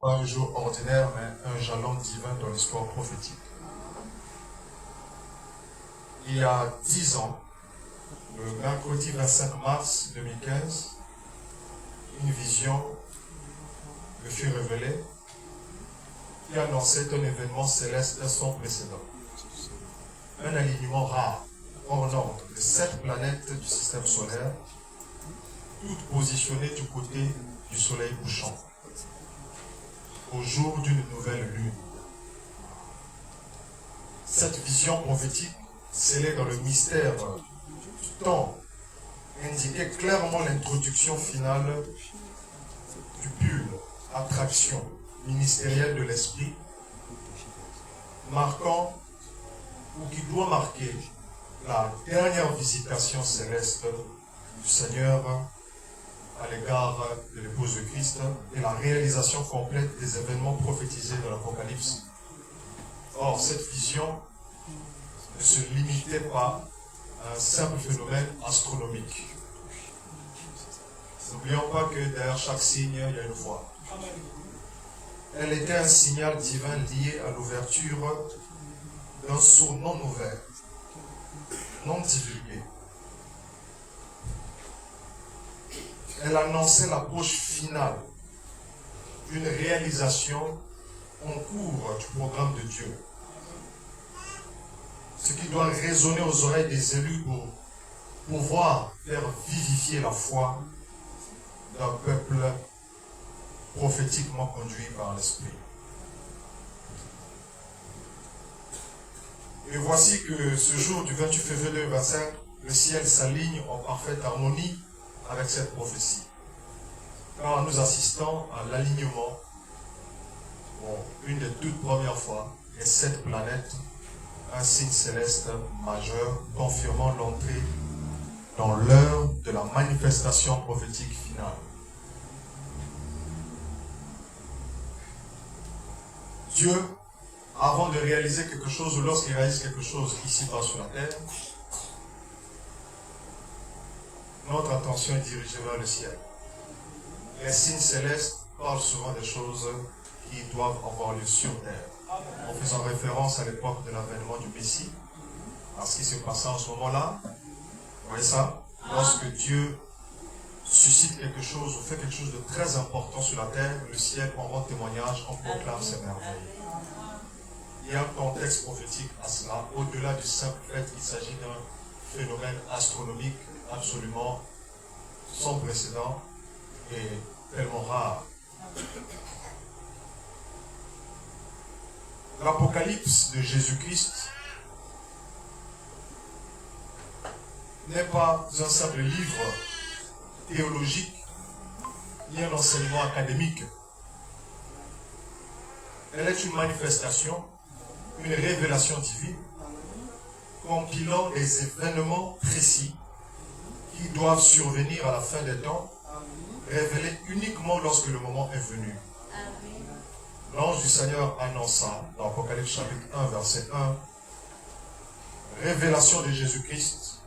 Pas un jour ordinaire, mais un jalon divin dans l'histoire prophétique. Il y a 10 ans, le mercredi 25 mars 2015, une vision me fut révélée qui annonçait un événement céleste sans précédent. Un alignement rare, hors norme, de 7 planètes du système solaire, toutes positionnées du côté du soleil couchant, au jour d'une nouvelle lune. Cette vision prophétique, scellée dans le mystère du temps, indiquait clairement l'introduction finale du bulle, attraction ministérielle de l'esprit, marquant ou qui doit marquer la dernière visitation céleste du Seigneur à l'égard de l'épouse de Christ et la réalisation complète des événements prophétisés dans l'Apocalypse. Or, cette vision ne se limitait pas à un simple phénomène astronomique. N'oublions pas que derrière chaque signe, il y a une voix. Elle était un signal divin lié à l'ouverture d'un sceau non ouvert, non divulgué. Elle annonçait l'approche finale d'une réalisation en cours du programme de Dieu. Ce qui doit résonner aux oreilles des élus pour pouvoir faire vivifier la foi d'un peuple prophétiquement conduit par l'Esprit. Et voici que ce jour du 28 février 2025, le ciel s'aligne en parfaite harmonie avec cette prophétie. Car nous assistons à l'alignement, une des toutes premières fois, des 7 planètes, un signe céleste majeur, confirmant l'entrée dans l'heure de la manifestation prophétique finale. Dieu, avant de réaliser quelque chose ou lorsqu'il réalise quelque chose ici-bas sur la terre, notre attention est dirigée vers le ciel. Les signes célestes parlent souvent des choses qui doivent avoir lieu sur terre, en faisant référence à l'époque de l'avènement du Messie, à ce qui se passait en ce moment-là. Vous voyez ça? Lorsque Dieu suscite quelque chose ou fait quelque chose de très important sur la terre, le ciel en rend témoignage, on proclame ses merveilles. Il y a un contexte prophétique à cela, au-delà du simple fait qu'il s'agit d'un phénomène astronomique absolument sans précédent et tellement rare. L'Apocalypse de Jésus-Christ n'est pas un simple livre théologique ni un enseignement académique. Elle est une manifestation, une révélation divine, compilant des événements précis qui doivent survenir à la fin des temps, révélés uniquement lorsque le moment est venu. L'ange du Seigneur annonça, dans Apocalypse chapitre 1, verset 1, révélation de Jésus-Christ.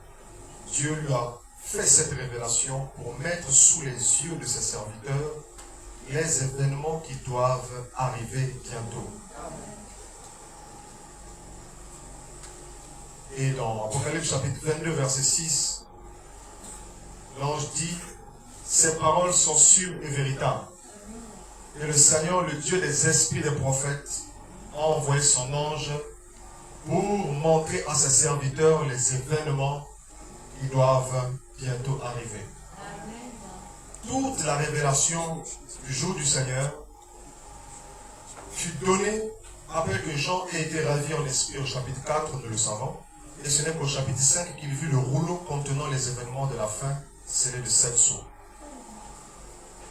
Dieu lui a fait cette révélation pour mettre sous les yeux de ses serviteurs les événements qui doivent arriver bientôt. Et dans Apocalypse chapitre 22, verset 6, l'ange dit, ces paroles sont sûres et véritables. Et le Seigneur, le Dieu des esprits des prophètes, a envoyé son ange pour montrer à ses serviteurs les événements qui doivent bientôt arriver. Toute la révélation du jour du Seigneur fut donnée après que Jean ait été ravi en esprit au chapitre 4, nous le savons. Et ce n'est qu'au chapitre 5 qu'il vit le rouleau contenant les événements de la fin, scellé de 7 sceaux.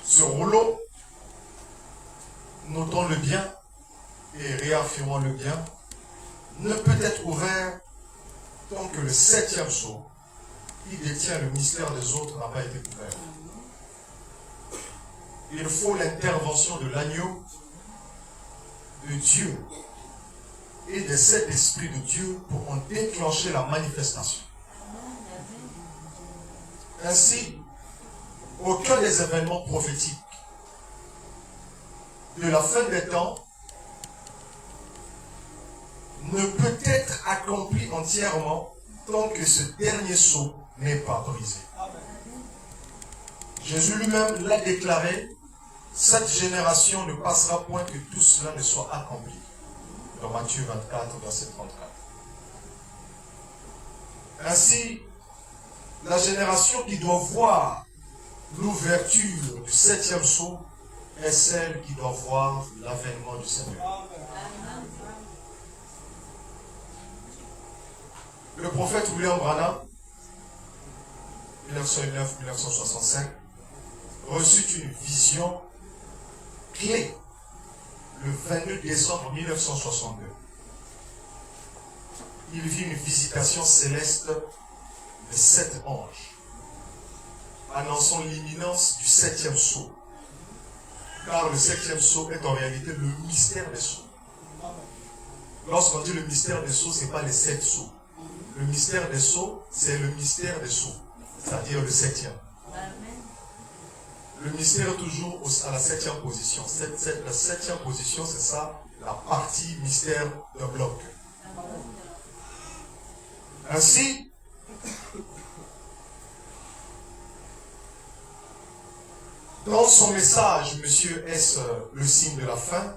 Ce rouleau, notons le bien et réaffirmons le bien, ne peut être ouvert tant que le 7e sceau, qui détient le mystère des autres, n'a pas été ouvert. Il faut l'intervention de l'agneau de Dieu et des 7 esprits de Dieu pour en déclencher la manifestation. Ainsi, aucun des événements prophétiques de la fin des temps ne peut être accompli entièrement tant que ce dernier sceau n'est pas brisé. Jésus lui-même l'a déclaré, cette génération ne passera point que tout cela ne soit accompli. Dans Matthieu 24, verset 34. Ainsi, la génération qui doit voir l'ouverture du 7e sceau est celle qui doit voir l'avènement du Seigneur. Le prophète William Branham, 1909-1965, reçut une vision clé le 22 décembre 1962. Il vit une visitation céleste de 7 anges, annonçant l'imminence du 7e sceau. Car le 7e sceau est en réalité le mystère des sceaux. Lorsqu'on dit le mystère des sceaux, ce n'est pas les 7 sceaux. Le mystère des sceaux, c'est le mystère des sceaux, c'est-à-dire le 7e. Le mystère est toujours à la 7e position. La 7e position, c'est ça, la partie mystère d'un bloc. Ainsi, dans son message, Monsieur Est le signe de la fin,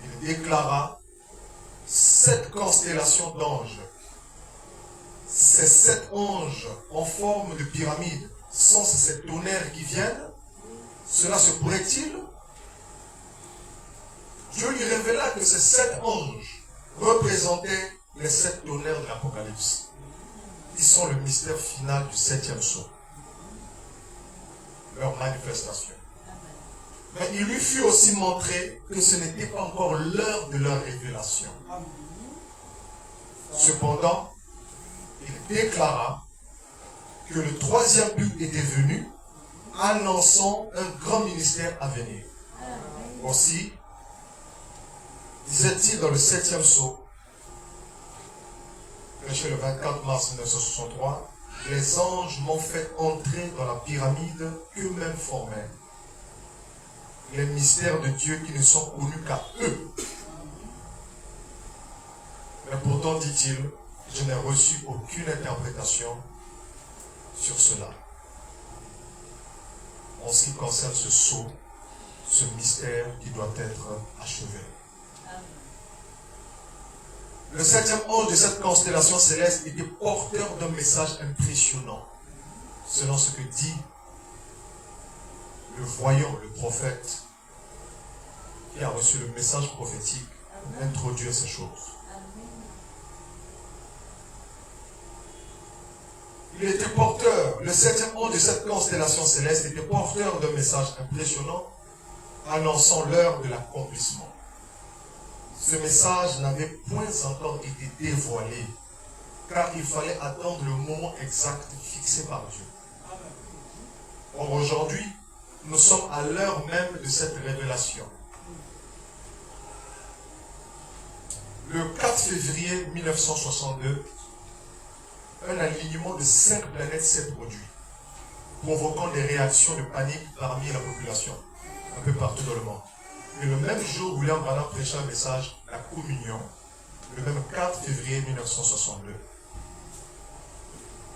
il déclara 7 constellations d'anges. Ces 7 anges en forme de pyramide, sans ces tonnerres qui viennent, cela se pourrait-il? Dieu lui révéla que ces 7 anges représentaient les 7 tonnerres de l'Apocalypse. Ils sont le mystère final du 7e sceau. Leur manifestation. Mais il lui fut aussi montré que ce n'était pas encore l'heure de leur révélation. Cependant, il déclara que le 3e but était venu, annonçant un grand ministère à venir. Aussi, disait-il dans le 7e sceau, prêché le 24 mars 1963, les anges m'ont fait entrer dans la pyramide qu'eux-mêmes formaient. Les mystères de Dieu qui ne sont connus qu'à eux. Mais pourtant, dit-il, je n'ai reçu aucune interprétation sur cela. En ce qui concerne ce sceau, ce mystère qui doit être achevé. Le 7e ange de cette constellation céleste était porteur d'un message impressionnant, selon ce que dit le voyant, le prophète, qui a reçu le message prophétique pour introduire ces choses. Il était porteur, le 7e ange de cette constellation céleste était porteur d'un message impressionnant, annonçant l'heure de l'accomplissement. Ce message n'avait point encore été dévoilé, car il fallait attendre le moment exact fixé par Dieu. Or aujourd'hui, nous sommes à l'heure même de cette révélation. Le 4 février 1962, un alignement de 5 planètes s'est produit, provoquant des réactions de panique parmi la population, un peu partout dans le monde. Et le même jour, William Branham prêcha un message, la communion, le même 4 février 1962.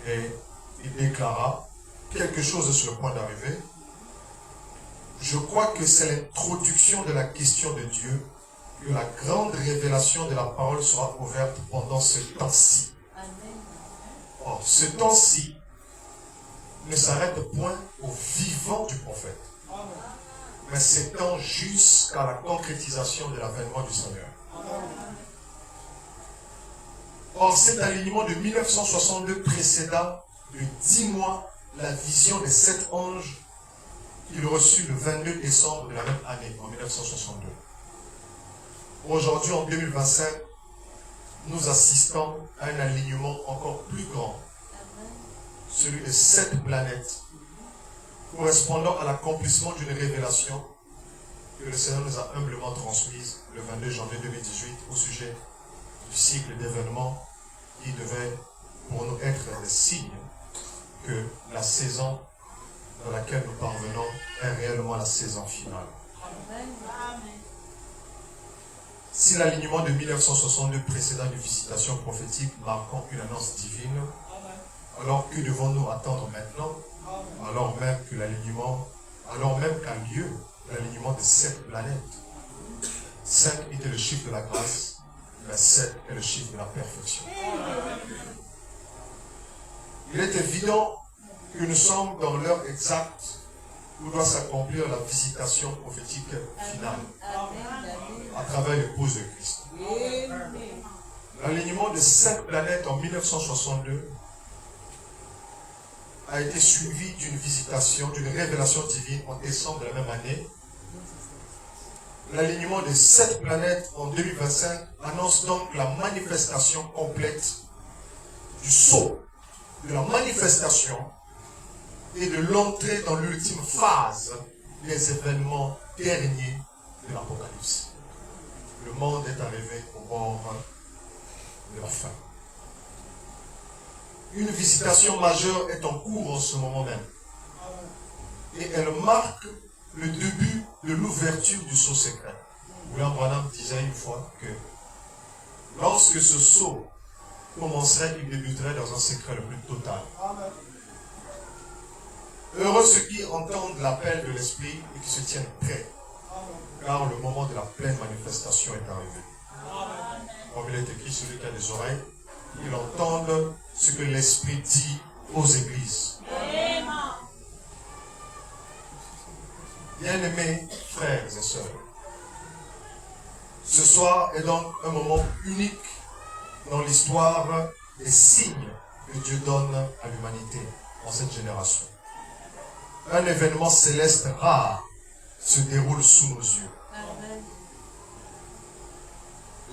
Et il déclara quelque chose est sur le point d'arriver. Je crois que c'est l'introduction de la question de Dieu, que la grande révélation de la parole sera ouverte pendant ce temps-ci. Or, ce temps-ci ne s'arrête point au vivant du prophète, mais s'étend jusqu'à la concrétisation de l'avènement du Seigneur. Or, cet alignement de 1962 précéda de 10 mois la vision des 7 anges qu'il reçut le 22 décembre de la même année, en 1962. Aujourd'hui, en 2025, nous assistons à un alignement encore plus grand, celui de 7 planètes, correspondant à l'accomplissement d'une révélation que le Seigneur nous a humblement transmise le 22 janvier 2018 au sujet du cycle d'événements qui devait pour nous être des signes que la saison dans laquelle nous parvenons est réellement la saison finale. Si l'alignement de 1962 précédant une visitation prophétique marquant une annonce divine, alors que devons-nous attendre maintenant, alors même qu'a lieu l'alignement de 7 planètes? 5 était le chiffre de la grâce, mais 7 est le chiffre de la perfection. Il est évident que nous sommes dans l'heure exacte où doit s'accomplir la visitation prophétique finale à travers l'épouse de Christ. L'alignement de 5 planètes en 1962 a été suivi d'une visitation, d'une révélation divine en décembre de la même année. L'alignement de 7 planètes en 2025 annonce donc la manifestation complète du saut, de la manifestation et de l'entrée dans l'ultime phase des événements derniers de l'Apocalypse. Le monde est arrivé au bord de la fin. Une visitation majeure est en cours en ce moment même. Et elle marque le début de l'ouverture du sceau secret. William Branham disait une fois que lorsque ce sceau commencerait, il débuterait dans un secret le plus total. Heureux ceux qui entendent l'appel de l'Esprit et qui se tiennent prêts, car le moment de la pleine manifestation est arrivé. Comme il est écrit, celui qui a des oreilles, il entende ce que l'Esprit dit aux églises. Bien-aimés frères et sœurs, ce soir est donc un moment unique dans l'histoire des signes que Dieu donne à l'humanité en cette génération. Un événement céleste rare se déroule sous nos yeux.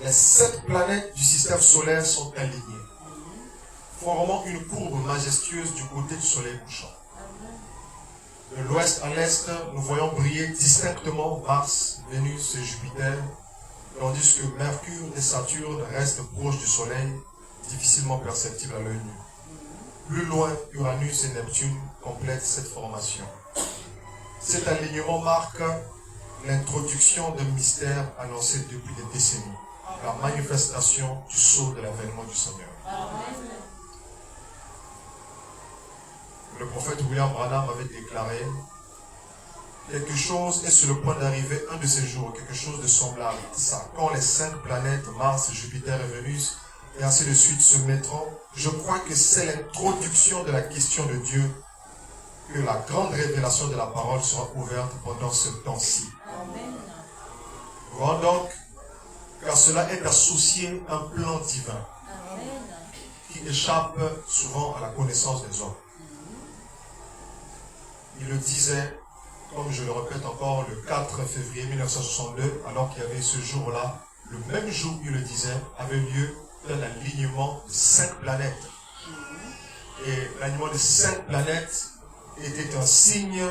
Les 7 planètes du système solaire sont alignées, formant une courbe majestueuse du côté du soleil couchant. De l'ouest à l'est, nous voyons briller distinctement Mars, Vénus et Jupiter, tandis que Mercure et Saturne restent proches du soleil, difficilement perceptibles à l'œil nu. Plus loin, Uranus et Neptune complètent cette formation. Cet alignement marque l'introduction d'un mystère annoncé depuis des décennies, la manifestation du sceau de l'avènement du Seigneur. Le prophète William Branham avait déclaré: quelque chose est sur le point d'arriver un de ces jours, quelque chose de semblable. Ça, quand les 5 planètes, Mars, Jupiter et Vénus, et ainsi de suite, se mettront, je crois que c'est l'introduction de la question de Dieu, que la grande révélation de la parole sera ouverte pendant ce temps-ci. Voyons donc, car cela est associé à un plan divin qui échappe souvent à la connaissance des hommes. Il le disait, comme je le répète encore, le 4 février 1962, alors qu'il y avait ce jour-là, le même jour, il le disait, avait lieu un alignement de 5 planètes. Et l'alignement de 5 planètes était un signe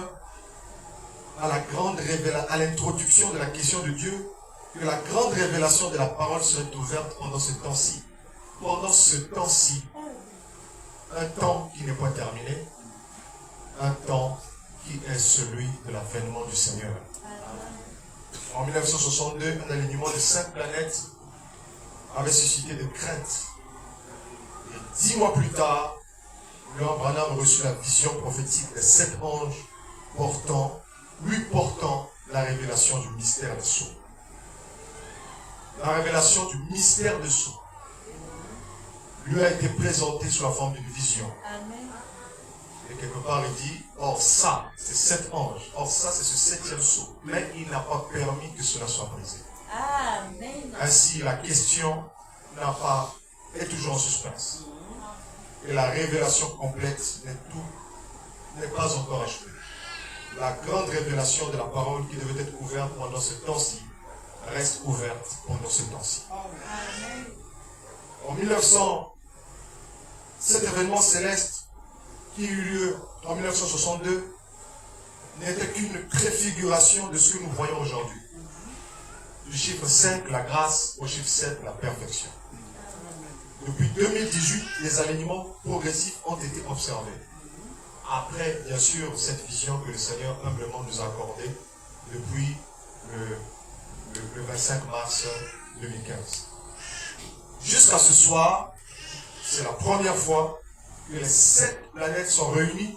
à la grande révélation, à l'introduction de la question de Dieu, que la grande révélation de la parole serait ouverte pendant ce temps-ci. Pendant ce temps-ci, un temps qui n'est pas terminé, un temps qui est celui de l'avènement du Seigneur. En 1962, un alignement de 5 planètes avait suscité des craintes. Et 10 mois plus tard, William Branham reçut la vision prophétique des 7 anges lui portant la révélation du mystère des sceaux. La révélation du mystère des sceaux lui a été présentée sous la forme d'une vision. Et quelque part, il dit, or ça, c'est 7 anges. Or ça, c'est ce 7e sceau. Mais il n'a pas permis que cela soit brisé. Amen. Ainsi, la question est toujours en suspense. Et la révélation complète n'est pas encore achevée. La grande révélation de la parole qui devait être ouverte pendant ce temps-ci reste ouverte pendant ce temps-ci. En 1900, cet événement céleste qui eut lieu en 1962 n'était qu'une préfiguration de ce que nous voyons aujourd'hui. Du chiffre 5, la grâce, au chiffre 7, la perfection. Depuis 2018, les alignements progressifs ont été observés. Après, bien sûr, cette vision que le Seigneur humblement nous a accordée depuis le 25 mars 2015. Jusqu'à ce soir, c'est la première fois que les 7 planètes sont réunies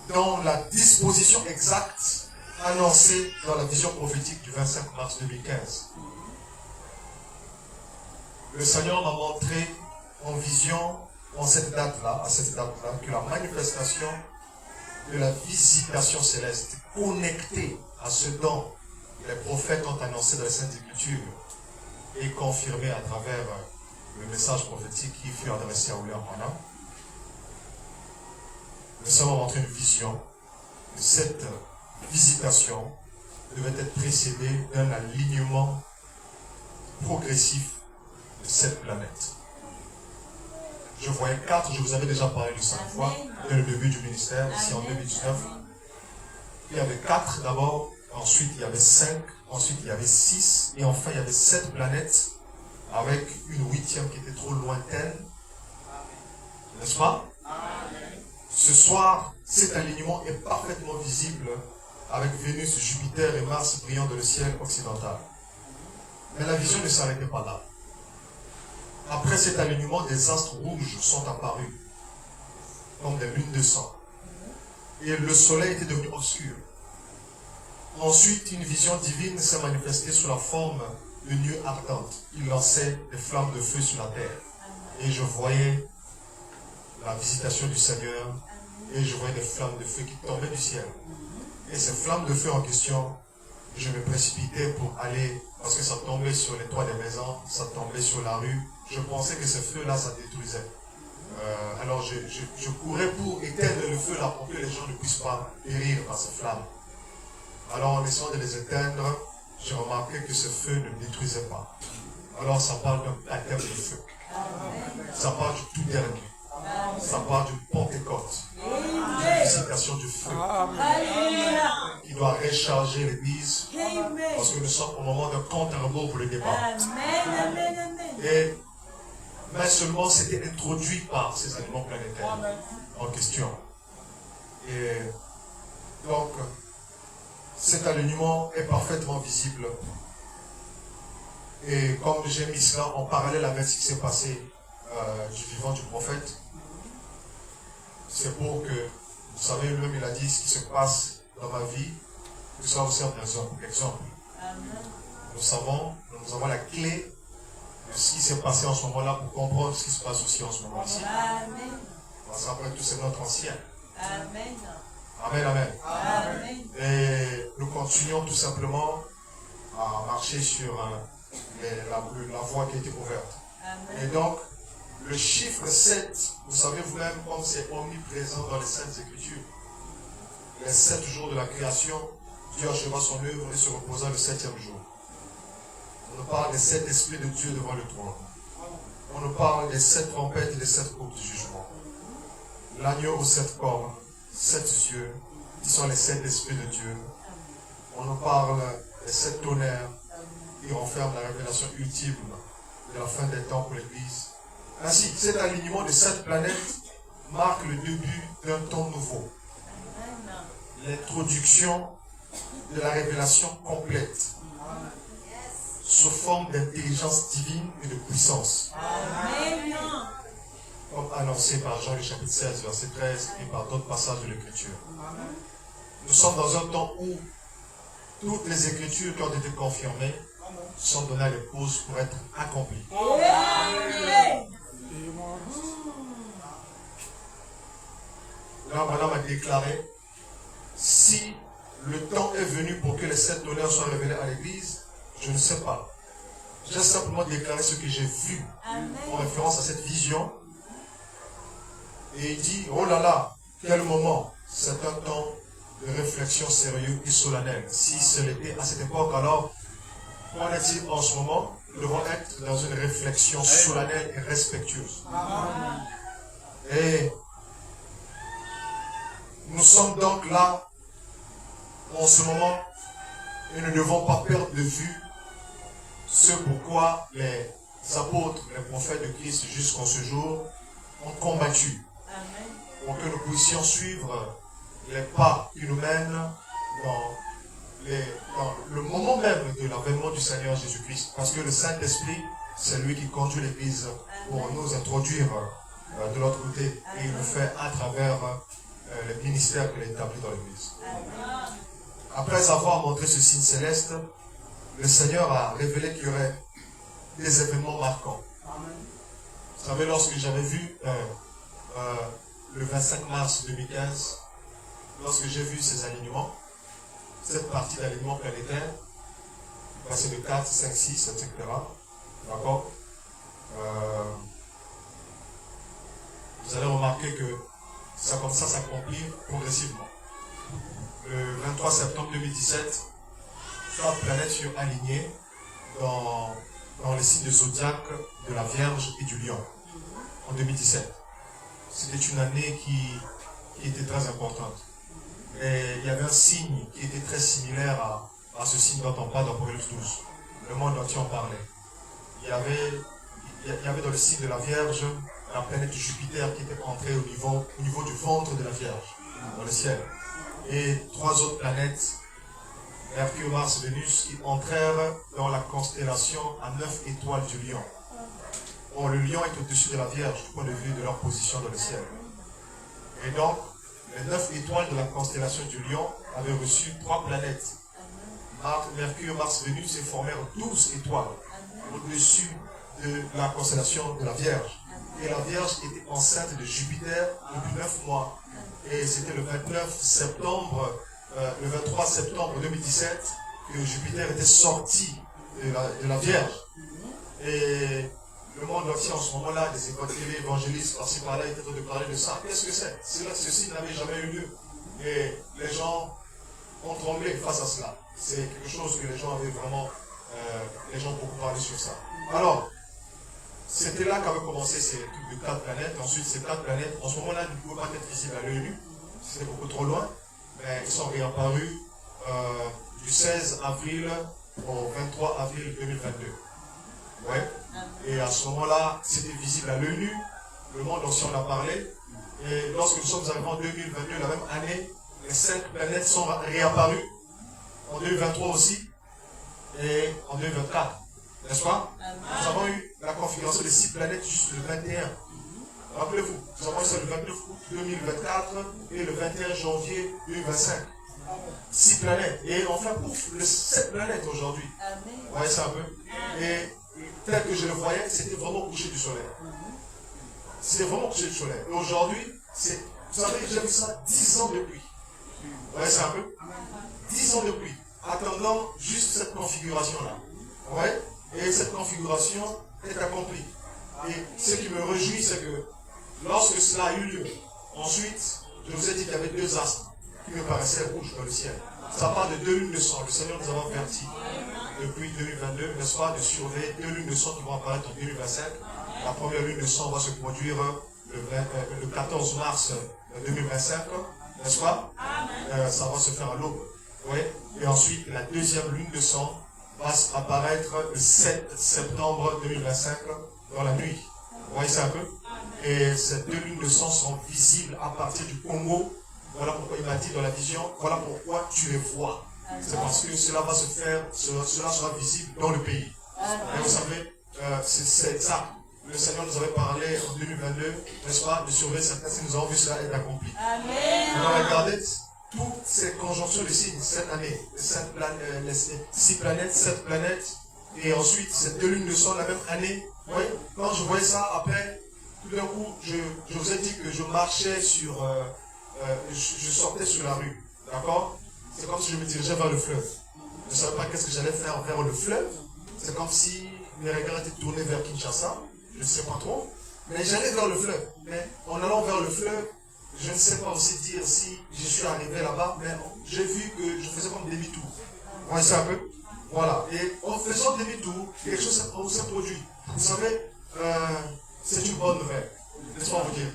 dans la disposition exacte annoncée dans la vision prophétique du 25 mars 2015. Le Seigneur m'a montré en vision, à cette date-là, que la manifestation de la visitation céleste connectée à ce dont les prophètes ont annoncé dans les Saintes Écritures est confirmée à travers le message prophétique qui fut adressé à William Branham. Le Seigneur m'a montré une vision que cette visitation devait être précédée d'un alignement progressif de 7 planètes. Je voyais 4, je vous avais déjà parlé de 5 fois, dès le début du ministère, ici en 2019. Il y avait 4 d'abord, ensuite il y avait 5, ensuite il y avait 6, et enfin il y avait 7 planètes, avec une 8e qui était trop lointaine. N'est-ce pas? Ce soir, cet alignement est parfaitement visible avec Vénus, Jupiter et Mars brillant dans le ciel occidental. Mais la vision ne s'arrêtait pas là. Après cet alignement, des astres rouges sont apparus, comme des lunes de sang. Et le soleil était devenu obscur. Ensuite, une vision divine s'est manifestée sous la forme de nuées ardentes. Il lançait des flammes de feu sur la terre. Et je voyais la visitation du Seigneur. Et je voyais des flammes de feu qui tombaient du ciel. Et ces flammes de feu en question, je me précipitais pour aller, parce que ça tombait sur les toits des maisons, ça tombait sur la rue. Je pensais que ce feu-là, ça détruisait. Alors je courais pour éteindre le feu là, pour que les gens ne puissent pas périr par ces flammes. Alors en essayant de les éteindre, j'ai remarqué que ce feu ne détruisait pas. Alors ça parle d'un baptême de feu. Ça parle du tout dernier. Ça parle d'une Pentecôte. D'une visitation du feu. Qui doit recharger l'église. Parce que nous sommes au moment d'un compte à rebours pour le débat. Mais seulement c'était introduit par ces aliments planétaires en question. Et donc, cet alignement est parfaitement visible. Et comme j'ai mis cela en parallèle avec ce qui s'est passé du vivant du prophète, c'est pour que, vous savez, lui-même il a dit ce qui se passe dans ma vie, que ça vous serve d'exemple. Nous avons la clé de ce qui s'est passé en ce moment-là pour comprendre ce qui se passe aussi en ce moment-ci. Parce qu'après tout, c'est notre ancien. Amen. Amen, amen. Amen. Et nous continuons tout simplement à marcher sur la voie qui a été ouverte. Amen. Et donc, le chiffre 7, vous savez vous-même comme c'est omniprésent dans les Saintes Écritures. Les 7 jours de la création, Dieu acheva son œuvre et se reposa le 7e jour. On nous parle des 7 esprits de Dieu devant le trône. On nous parle des 7 trompettes et des 7 coupes du jugement. L'agneau aux 7 cornes, 7 yeux, qui sont les 7 esprits de Dieu. On nous parle des 7 tonnerres qui renferment la révélation ultime de la fin des temps pour l'Église. Ainsi, cet alignement de 7 planètes marque le début d'un temps nouveau. L'introduction de la révélation complète sous forme d'intelligence divine et de puissance. Amen. Comme annoncé par Jean le chapitre 16, verset 13 et par d'autres passages de l'Écriture. Nous sommes dans un temps où toutes les Écritures qui ont été confirmées sont données à l'épouse pour être accomplies. Amen. Là, Madame a déclaré, si le temps est venu pour que les 7 tonnerres soient révélés à l'Église, je ne sais pas. J'ai simplement déclaré ce que j'ai vu. Amen. En référence à cette vision. Et il dit, oh là là, quel moment. C'est un temps de réflexion sérieux et solennel. Si ce l'était à cette époque, alors, qu'en est-il en ce moment? Nous devons être dans une réflexion solennelle et respectueuse. Amen. Et nous sommes donc là, en ce moment, et nous ne devons pas perdre de vue ce pourquoi les apôtres, les prophètes de Christ jusqu'en ce jour ont combattu. Amen. Pour que nous puissions suivre les pas qui nous mènent dans le moment même de l'avènement l'avènement du Seigneur Jésus-Christ. Parce que le Saint-Esprit, c'est lui qui conduit l'Église pour nous introduire de l'autre côté. Et il le fait à travers le ministère qu'il a établi dans l'Église. Après avoir montré ce signe céleste, le Seigneur a révélé qu'il y aurait des événements marquants. Vous savez, lorsque j'avais vu le 25 mars 2015, lorsque j'ai vu ces alignements, cette partie d'alignement planétaire, passer de 4, 5, 6, etc. D'accord? Vous allez remarquer que ça comme ça s'accomplit progressivement. Le 23 septembre 2017, 3 planètes furent alignées dans les signes de zodiaque de la Vierge et du Lion en 2017. C'était une année qui était très importante. Et il y avait un signe qui était très similaire à ce signe dont on parle dans Apocalypse 12. Le monde entier en parlait. Il y avait dans le signe de la Vierge la planète Jupiter qui était entrée au niveau du ventre de la Vierge, dans le ciel. Et 3 autres planètes, Mercure, Mars, Vénus, qui entrèrent dans la constellation à 9 étoiles du Lion. Or, le Lion est au-dessus de la Vierge du point de vue de leur position dans le ciel. Et donc, les 9 étoiles de la constellation du Lion avaient reçu 3 planètes. Mercure, Mars, Vénus et formèrent 12 étoiles au-dessus de la constellation de la Vierge. Et la Vierge était enceinte de Jupiter depuis 9 mois. Et c'était le 29 septembre, le 23 septembre 2017 que Jupiter était sorti de la Vierge. Et le monde entier en ce moment-là, des écoles télé, évangélistes, par-ci par-là, étaient en train de parler de ça. Qu'est-ce que c'est? Ceci n'avait jamais eu lieu. Et les gens ont tremblé face à cela. C'est quelque chose que les gens avaient vraiment, les gens ont beaucoup parlé sur ça. Alors, c'était là qu'avaient commencé ces trucs de 4 planètes. Ensuite, ces 4 planètes, en ce moment-là, ne pouvaient pas être visibles à l'œil nu. C'était beaucoup trop loin. Mais ils sont réapparus du 16 avril au 23 avril 2022. Ouais. Et à ce moment-là, c'était visible à l'œil nu. Le monde aussi en a parlé. Et lorsque nous sommes arrivés en 2022, la même année, les 5 planètes sont réapparues. En 2023 aussi. Et en 2024. N'est-ce pas? Nous avons eu la configuration des 6 planètes juste le 21. Rappelez-vous, nous avons eu ça le 29 août 2024 et le 21 janvier 2025. 6 planètes. Et enfin, pouf, les 7 planètes aujourd'hui. Vous voyez ça un peu? Et tel que je le voyais, c'était vraiment couché du soleil. C'était vraiment couché du soleil. Et aujourd'hui, vous savez, j'ai vu ça 10 ans de pluie. Vous voyez ça un peu? 10 ans de pluie. Attendant juste cette configuration-là. Ouais. Et cette configuration est accomplie. Et ce qui me réjouit, c'est que lorsque cela a eu lieu, ensuite, je vous ai dit qu'il y avait 2 astres qui me paraissaient rouges dans le ciel. Ça part de 2 lunes de sang. Le Seigneur nous a avertis depuis 2022, n'est-ce pas, de surveiller 2 lunes de sang qui vont apparaître en 2025. La première lune de sang va se produire le 14 mars 2025, n'est-ce pas? Ça va se faire à l'aube. Ouais. Et ensuite, la deuxième lune de sang va apparaître le 7 septembre 2025 dans la nuit. Vous voyez ça un peu? Et ces 2 lunes de sang sont visibles à partir du Congo. Voilà pourquoi il m'a dit dans la vision, voilà pourquoi tu les vois. C'est parce que cela va se faire, cela sera visible dans le pays. Et vous savez, c'est ça. Le Seigneur nous avait parlé en 2022, n'est-ce pas, de surveiller certains signes. Nous avons vu cela être accompli. On a regardé toutes ces conjonctions de signes cette année. Les 6 planètes, 7 planètes. Et ensuite, ces 2 lunes de sang la même année. Vous voyez, quand je voyais ça, après, tout d'un coup, je vous ai dit que je marchais sur... je sortais sur la rue. D'accord? C'est comme si je me dirigeais vers le fleuve. Je ne savais pas qu'est-ce que j'allais faire vers le fleuve. C'est comme si mes regards étaient tournés vers Kinshasa. Je ne sais pas trop. Mais j'allais vers le fleuve. Mais en allant vers le fleuve, je ne sais pas aussi dire si je suis arrivé là-bas. Mais j'ai vu que je faisais comme demi-tour. Vous voyez ça un peu? Voilà. Et en faisant demi-tour, quelque chose s'est produit. Vous savez, c'est une bonne nouvelle. Laisse-moi vous dire.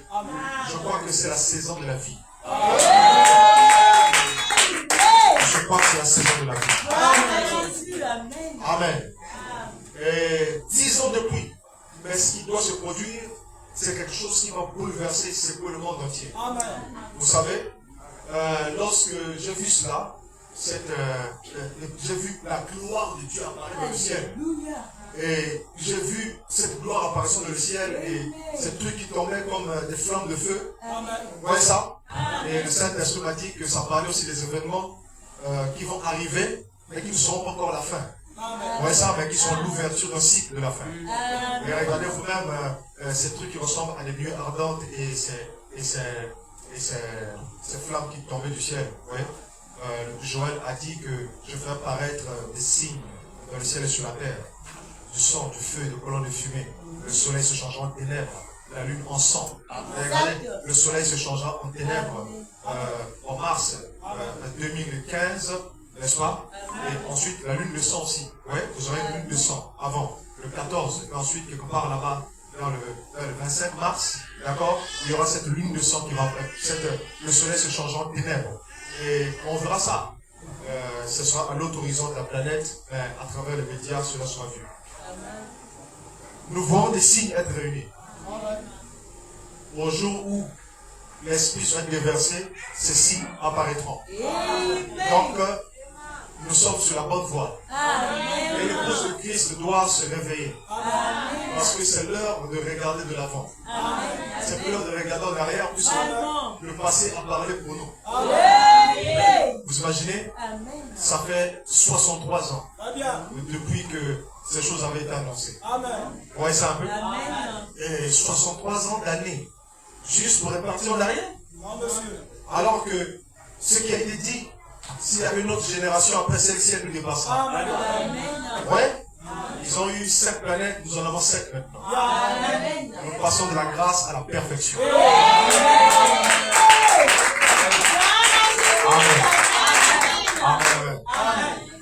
Je crois que c'est la saison de la vie. Je crois que c'est la saison de la vie. Amen. Et 10 ans de pluie. Mais ce qui doit se produire, c'est quelque chose qui va bouleverser, secouer le monde entier. Vous savez, lorsque j'ai vu cela, j'ai vu la gloire de Dieu apparaître dans le ciel. Et j'ai vu cette gloire apparaissant dans le ciel et ces trucs qui tombaient comme des flammes de feu. Vous voyez ça? Et le Saint-Esprit m'a dit que ça parlait aussi des événements qui vont arriver, mais qui ne seront pas encore la fin. Vous voyez ça? Mais qui sont l'ouverture d'un cycle de la fin. Et regardez vous-même ces trucs qui ressemblent à des nuées ardentes et ces flammes qui tombaient du ciel. Vous voyez? Joël a dit que je ferai apparaître des signes dans le ciel et sur la terre. Du sang, du feu et de colonnes de fumée. Le soleil se changera en ténèbres, la lune en sang. Regardez, le soleil se changera en ténèbres en mars 2015, n'est-ce pas? Et ensuite, la lune de sang aussi. Ouais, vous aurez une lune de sang avant, le 14. Et ensuite, quelque part là-bas, dans le 25 mars, d'accord, il y aura cette lune de sang qui va... le soleil se changera en ténèbres. Et on verra ça. Ce sera à l'autre horizon de la planète, mais à travers les médias, cela sera vu. Nous voyons des signes être réunis. Au jour où l'Esprit sera déversé, ces signes apparaîtront. Donc, nous sommes sur la bonne voie. Et l'épouse de Christ doit se réveiller. Parce que c'est l'heure de regarder de l'avant. C'est l'heure de regarder en arrière, puisque le passé a parlé pour nous. Vous imaginez? Ça fait 63 ans depuis que ces choses avaient été annoncées. Vous voyez ça un peu? Et 63 ans d'années. Juste pour repartir en arrière? Alors que ce qui a été dit, s'il y avait une autre génération après celle-ci, elle nous dépassera. Ouais? Ils ont eu 7 planètes, nous en avons 7 maintenant. Nous passons de la grâce à la perfection. Amen. Amen.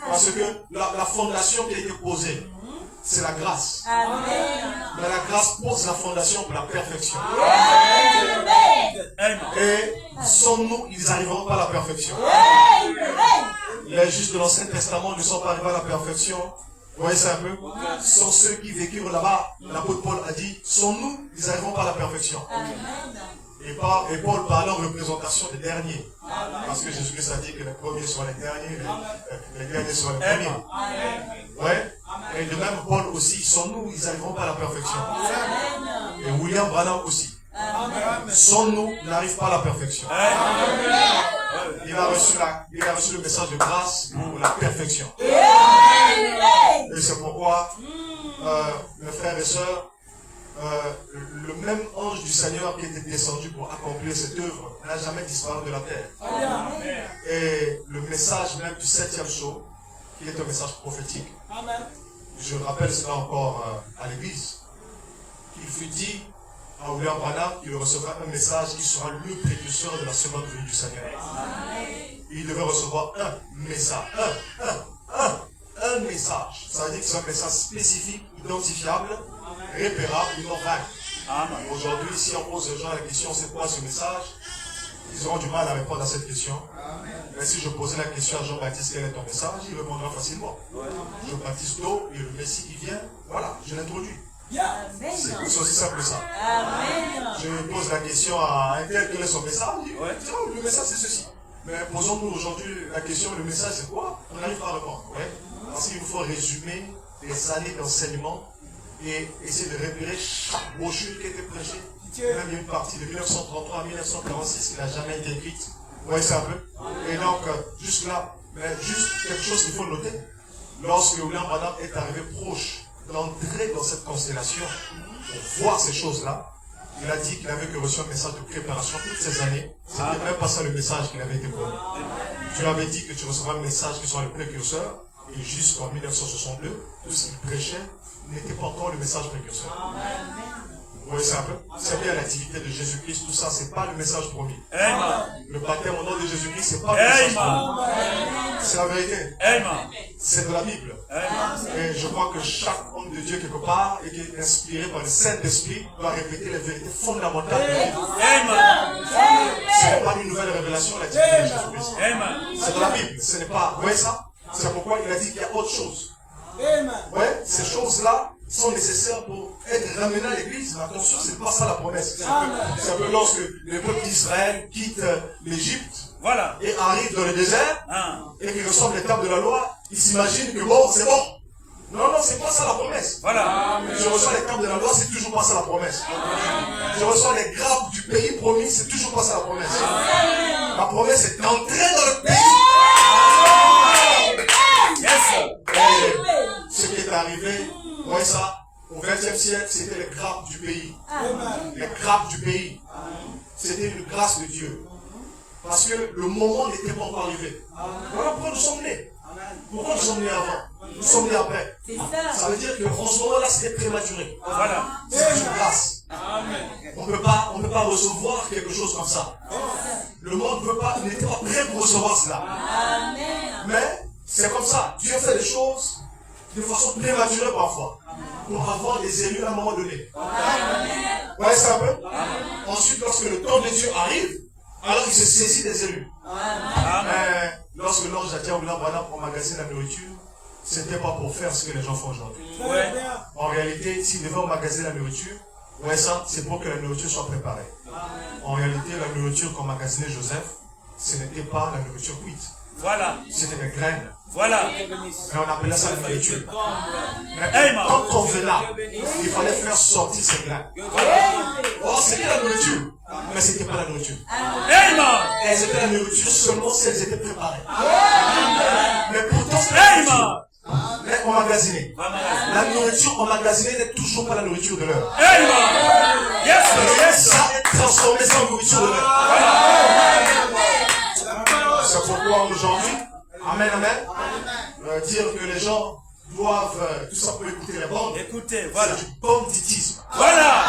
Parce que la fondation qui a été posée, c'est la grâce. Mais la grâce pose la fondation pour la perfection. Et sans nous, ils n'arriveront pas à la perfection. Les justes de l'Ancien Testament ne sont pas arrivés à la perfection. Vous voyez ça un peu? Sans ceux qui vécurent là-bas, l'apôtre Paul a dit, sans nous, ils n'arriveront pas à la perfection. Et Paul parlait en représentation des derniers. Parce que Jésus-Christ a dit que les premiers soient les derniers, les derniers soient les premiers. Ouais. Et de même, Paul aussi, sans nous, ils n'arriveront pas à la perfection. Et William Branham aussi. Sans nous, il n'arrive pas à la perfection. Il a reçu le message de grâce pour la perfection. Et c'est pourquoi, mes frères et sœurs, le même ange du Seigneur qui était descendu pour accomplir cette œuvre n'a jamais disparu de la terre. Et le message même du 7e sceau, qui est un message prophétique, je rappelle cela encore à l'église, qu'il fut dit à William Branham qu'il recevra un message qui sera le précurseur de la seconde venue du Seigneur. Il devait recevoir un message, un message. Ça veut dire que c'est un message spécifique, identifiable, repérable, innovable. Aujourd'hui, si on pose aux gens la question, c'est quoi ce message? Ils auront du mal à répondre à cette question. Mais si je posais la question à Jean-Baptiste, quel est ton message? Il répondra facilement. Jean-Baptiste d'eau et le Messie qui vient, voilà, je l'introduis. C'est aussi simple que ça. Je pose la question à un tel, quel est son message? Il dit, oh, le message c'est ceci. Mais posons-nous aujourd'hui la question, le message c'est quoi? On n'arrive pas à répondre. Parce qu'il nous faut résumer les années d'enseignement et essayer de repérer chaque brochure qui a été prêchée. Même il y a une partie de 1933 à 1946 qui n'a jamais été écrite. Vous voyez ça un peu? Et donc, juste là, mais juste quelque chose qu'il faut noter. Lorsque William Branham est arrivé proche d'entrer dans cette constellation, pour voir ces choses-là, il a dit qu'il n'avait que reçu un message de préparation toutes ces années. Ce n'était même pas ça le message qu'il avait été promis. Tu avais dit que tu recevras un message qui soit le précurseur, et jusqu'en 1962, tout ce qu'il prêchait n'était pas encore le message précurseur. Vous voyez ça un peu? C'est bien l'activité de Jésus-Christ, tout ça, c'est pas le message promis. Le baptême au nom de Jésus-Christ, c'est pas le message promis. C'est la vérité. C'est de la Bible. Et je crois que chaque homme de Dieu quelque part et qui est inspiré par le Saint-Esprit doit répéter les vérités fondamentales de la Bible. Ce n'est pas une nouvelle révélation, l'activité de Jésus-Christ. C'est de la Bible. Ce n'est pas. Vous voyez ça? C'est pourquoi il a dit qu'il y a autre chose. Ouais, ces choses-là sont nécessaires pour être ramenées à l'église. Mais attention, c'est pas ça la promesse. C'est un peu lorsque le peuple d'Israël quitte l'Égypte. Voilà. et arrive dans le désert et qui reçoivent les tables de la loi, ils s'imaginent que bon, c'est bon. Non, non, c'est pas ça la promesse. Voilà. Je reçois les tables de la loi, c'est toujours pas ça la promesse. Je reçois les grappes du pays promis, c'est toujours pas ça la promesse. La promesse est d'entrer dans le pays. Et ce qui est arrivé, voyez ça, au XXe siècle, c'était les grappes du pays. Les grappes du pays. C'était une grâce de Dieu. Parce que le moment n'était pas encore arrivé. Voilà pourquoi nous sommes nés. Pourquoi nous sommes nés avant? Nous sommes nés après. Ça veut dire qu'en ce moment-là, c'était prématuré. Voilà. C'est une grâce. On ne peut pas recevoir quelque chose comme ça. Le monde n'était pas prêt pour recevoir cela. Mais c'est comme ça. Dieu fait les choses de façon prématurée parfois. Pour avoir des élus à un moment donné. Vous voyez ça un peu? Ensuite, lorsque le temps de Dieu arrive, alors il se saisit des élus. Mais lorsque l'ange a dit à William Branham pour magasiner la nourriture, ce n'était pas pour faire ce que les gens font aujourd'hui. En réalité, s'il devait emmagasiner la nourriture, ouais, ça, c'est pour que la nourriture soit préparée. En réalité, la nourriture qu'emmagasinait Joseph, ce n'était pas la nourriture cuite. Voilà. C'était des graines. Voilà. Et on appelait ça la nourriture. Mais quand convenable, il fallait faire sortir ces graines. Or, c'était la nourriture, mais ce n'était pas la nourriture. Elles étaient la nourriture seulement si elles étaient préparées. Mais pourtant, c'est la nourriture. Mais emmagasinée. La nourriture emmagasinée n'est toujours pas la nourriture de l'heure. Ça est transformé sans nourriture de l'heure. C'est pourquoi aujourd'hui, amen, amen, dire que les gens doivent tout simplement écouter les bandes. Écoutez, voilà. C'est du banditisme. Voilà.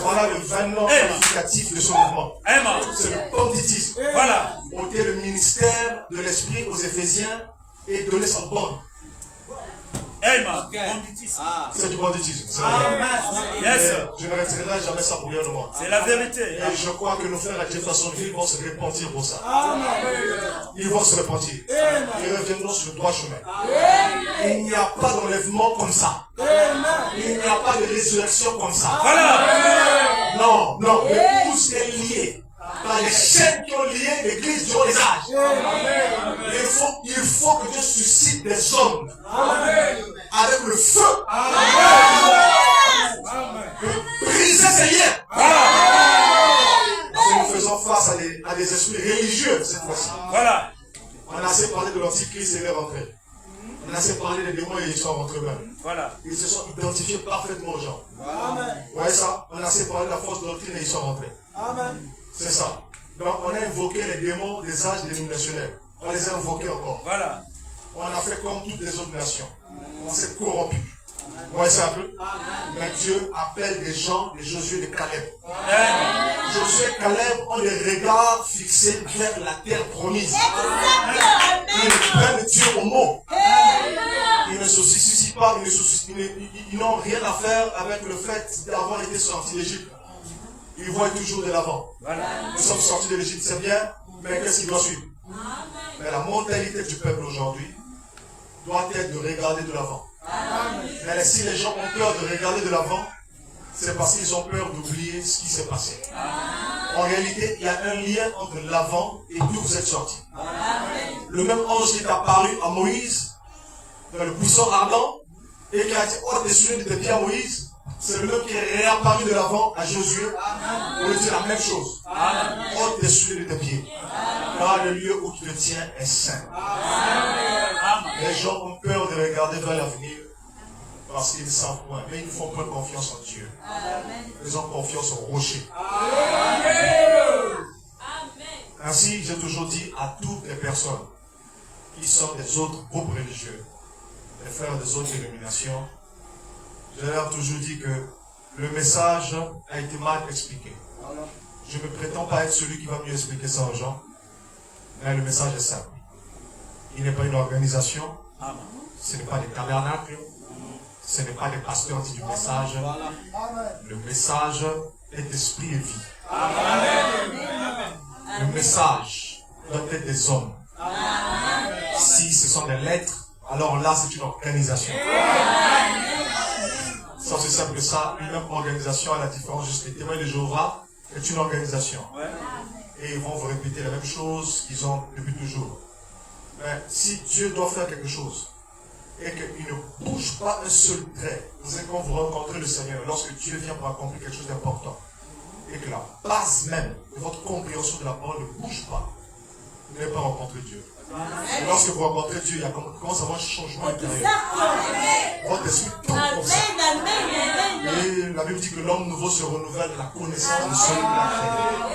Voilà le vrai nom qualificatif de ce mouvement. C'est le banditisme. Voilà. Ôter le ministère de l'esprit aux Éphésiens et donner son bande. C'est du banditisme. Je ne retirerai jamais ça pour rien au monde. C'est la vérité. Et je crois que nos frères à Jeffersonville vont se repentir pour ça. Ils vont se repentir. Ils reviendront sur le droit chemin. Il n'y a pas d'enlèvement comme ça. Il n'y a pas de résurrection comme ça. Non, non. L'épouse est liée par les chaînes qui ont lié l'église durant les âges. Il faut que Dieu suscite des hommes avec le feu pour briser ces liens. Parce que nous faisons face à des esprits religieux cette fois-ci. On a assez parlé de l'antichrist et il est rentré. On a assez parlé des démons et ils sont rentrés même. Ils se sont identifiés parfaitement aux gens. Vous voyez ça? On a assez parlé de la fausse doctrine et ils sont rentrés. C'est ça. Donc on a invoqué les démons des âges dénominationnels. On les a invoqués encore. On a fait comme toutes les autres nations. On s'est corrompu. Vous voyez ça un peu? Mais Dieu appelle des gens, des Josué, des Caleb. Josué et Caleb ont des regards fixés vers la terre promise. Ils prennent Dieu au mot. Ils ne se soucient pas, ils n'ont rien à faire avec le fait d'avoir été sortis d'Égypte. Ils voient toujours de l'avant. Nous sommes sortis de l'Égypte, c'est bien, mais qu'est-ce qui doit suivre? Mais la mentalité du peuple aujourd'hui doit être de regarder de l'avant. Mais si les gens ont peur de regarder de l'avant, c'est parce qu'ils ont peur d'oublier ce qui s'est passé. En réalité, il y a un lien entre l'avant et d'où vous êtes sortis. Le même ange qui est apparu à Moïse dans le buisson ardent et qui a dit ôte des souliers de tes pieds à Moïse, c'est le même qui est réapparu de l'avant à Josué pour lui dire la même chose. Ôte des souliers de tes pieds. Car le lieu où tu te tiens est saint. Les gens ont peur de regarder vers l'avenir parce qu'ils ne savent point. Mais ils font prendre confiance en Dieu. Ils ont confiance au rocher. Ainsi, j'ai toujours dit à toutes les personnes qui sont des autres groupes religieux, les frères des autres dénominations, je leur ai toujours dit que le message a été mal expliqué. Je ne prétends pas être celui qui va mieux expliquer ça aux gens, mais le message est simple. Il n'est pas une organisation, ce n'est pas des tabernacles, ce n'est pas des pasteurs du message. Le message est esprit et vie. Le message doit être des hommes. Si ce sont des lettres, alors là c'est une organisation. C'est aussi simple que ça, une même organisation à la différence juste les témoins de Jéhovah est une organisation. et ils vont vous répéter la même chose qu'ils ont depuis toujours. Mais si Dieu doit faire quelque chose et qu'il ne bouge pas un seul trait, vous savez, quand vous rencontrez le Seigneur, lorsque Dieu vient pour accomplir quelque chose d'important, et que la base même de votre compréhension de la parole ne bouge pas, vous n'avez pas rencontré Dieu. Et lorsque vous rencontrez Dieu, il y a commence à avoir un changement intérieur. Votre esprit tombe comme ça. Et la Bible dit que l'homme nouveau se renouvelle de la connaissance de celui qui l'a créé.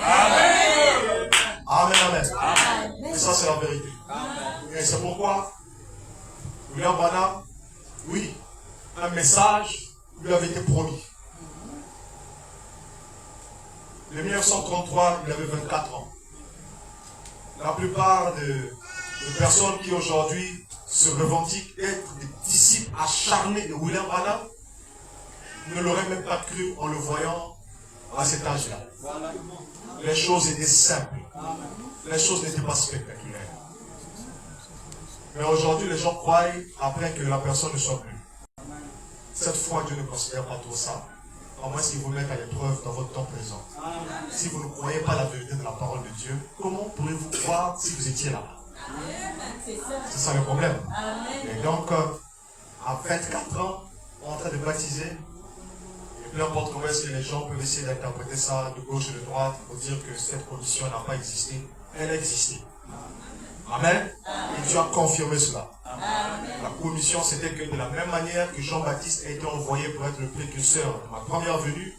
Amen. Amen, amen. Et ça, c'est la vérité. Et c'est pourquoi William Branham, oui, un message lui avait été promis. En 1933, il avait 24 ans. La plupart des personnes qui aujourd'hui se revendiquent être des disciples acharnés de William Branham ne l'auraient même pas cru en le voyant à cet âge-là. Les choses étaient simples. Les choses n'étaient pas spectaculaires. Mais aujourd'hui, les gens croient après que la personne ne soit plus. Cette fois, Dieu ne considère pas tout ça. À moins qu'il vous mette à l'épreuve dans votre temps présent. Si vous ne croyez pas la vérité de la parole de Dieu, comment pourrez-vous croire si vous étiez là? C'est ça le problème. Et donc, à 24 ans, en train de baptiser, et peu importe comment est-ce que les gens peuvent essayer d'interpréter ça de gauche et de droite pour dire que cette condition n'a pas existé, elle a existé. Amen. Et Dieu a confirmé cela. La commission, c'était que de la même manière que Jean-Baptiste a été envoyé pour être le précurseur de ma première venue,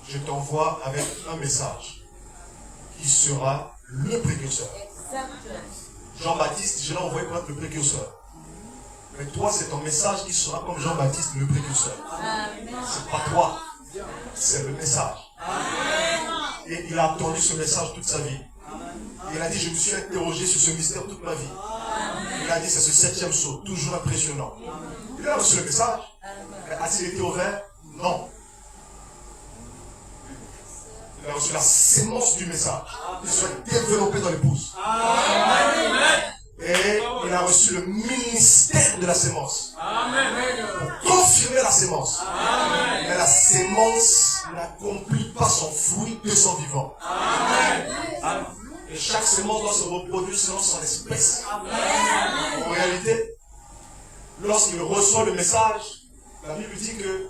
je t'envoie avec un message qui sera le précurseur. Jean-Baptiste, je l'ai envoyé pour être le précurseur. Mais toi, c'est ton message qui sera comme Jean-Baptiste, le précurseur. C'est pas toi, c'est le message. Et il a attendu ce message toute sa vie. Il a dit, je me suis interrogé sur ce mystère toute ma vie. Il a dit, c'est ce 7e saut, toujours impressionnant. Il a reçu le message. A-t-il été ouvert? Non. Il a reçu la sémence du message. Il soit développé dans l'épouse. Et il a reçu le ministère de la sémence. Pour confirmer la sémence. Mais la sémence n'accomplit pas son fruit de son vivant. Et chaque sémence doit se reproduire selon son espèce. En réalité, lorsqu'il reçoit le message, la Bible dit que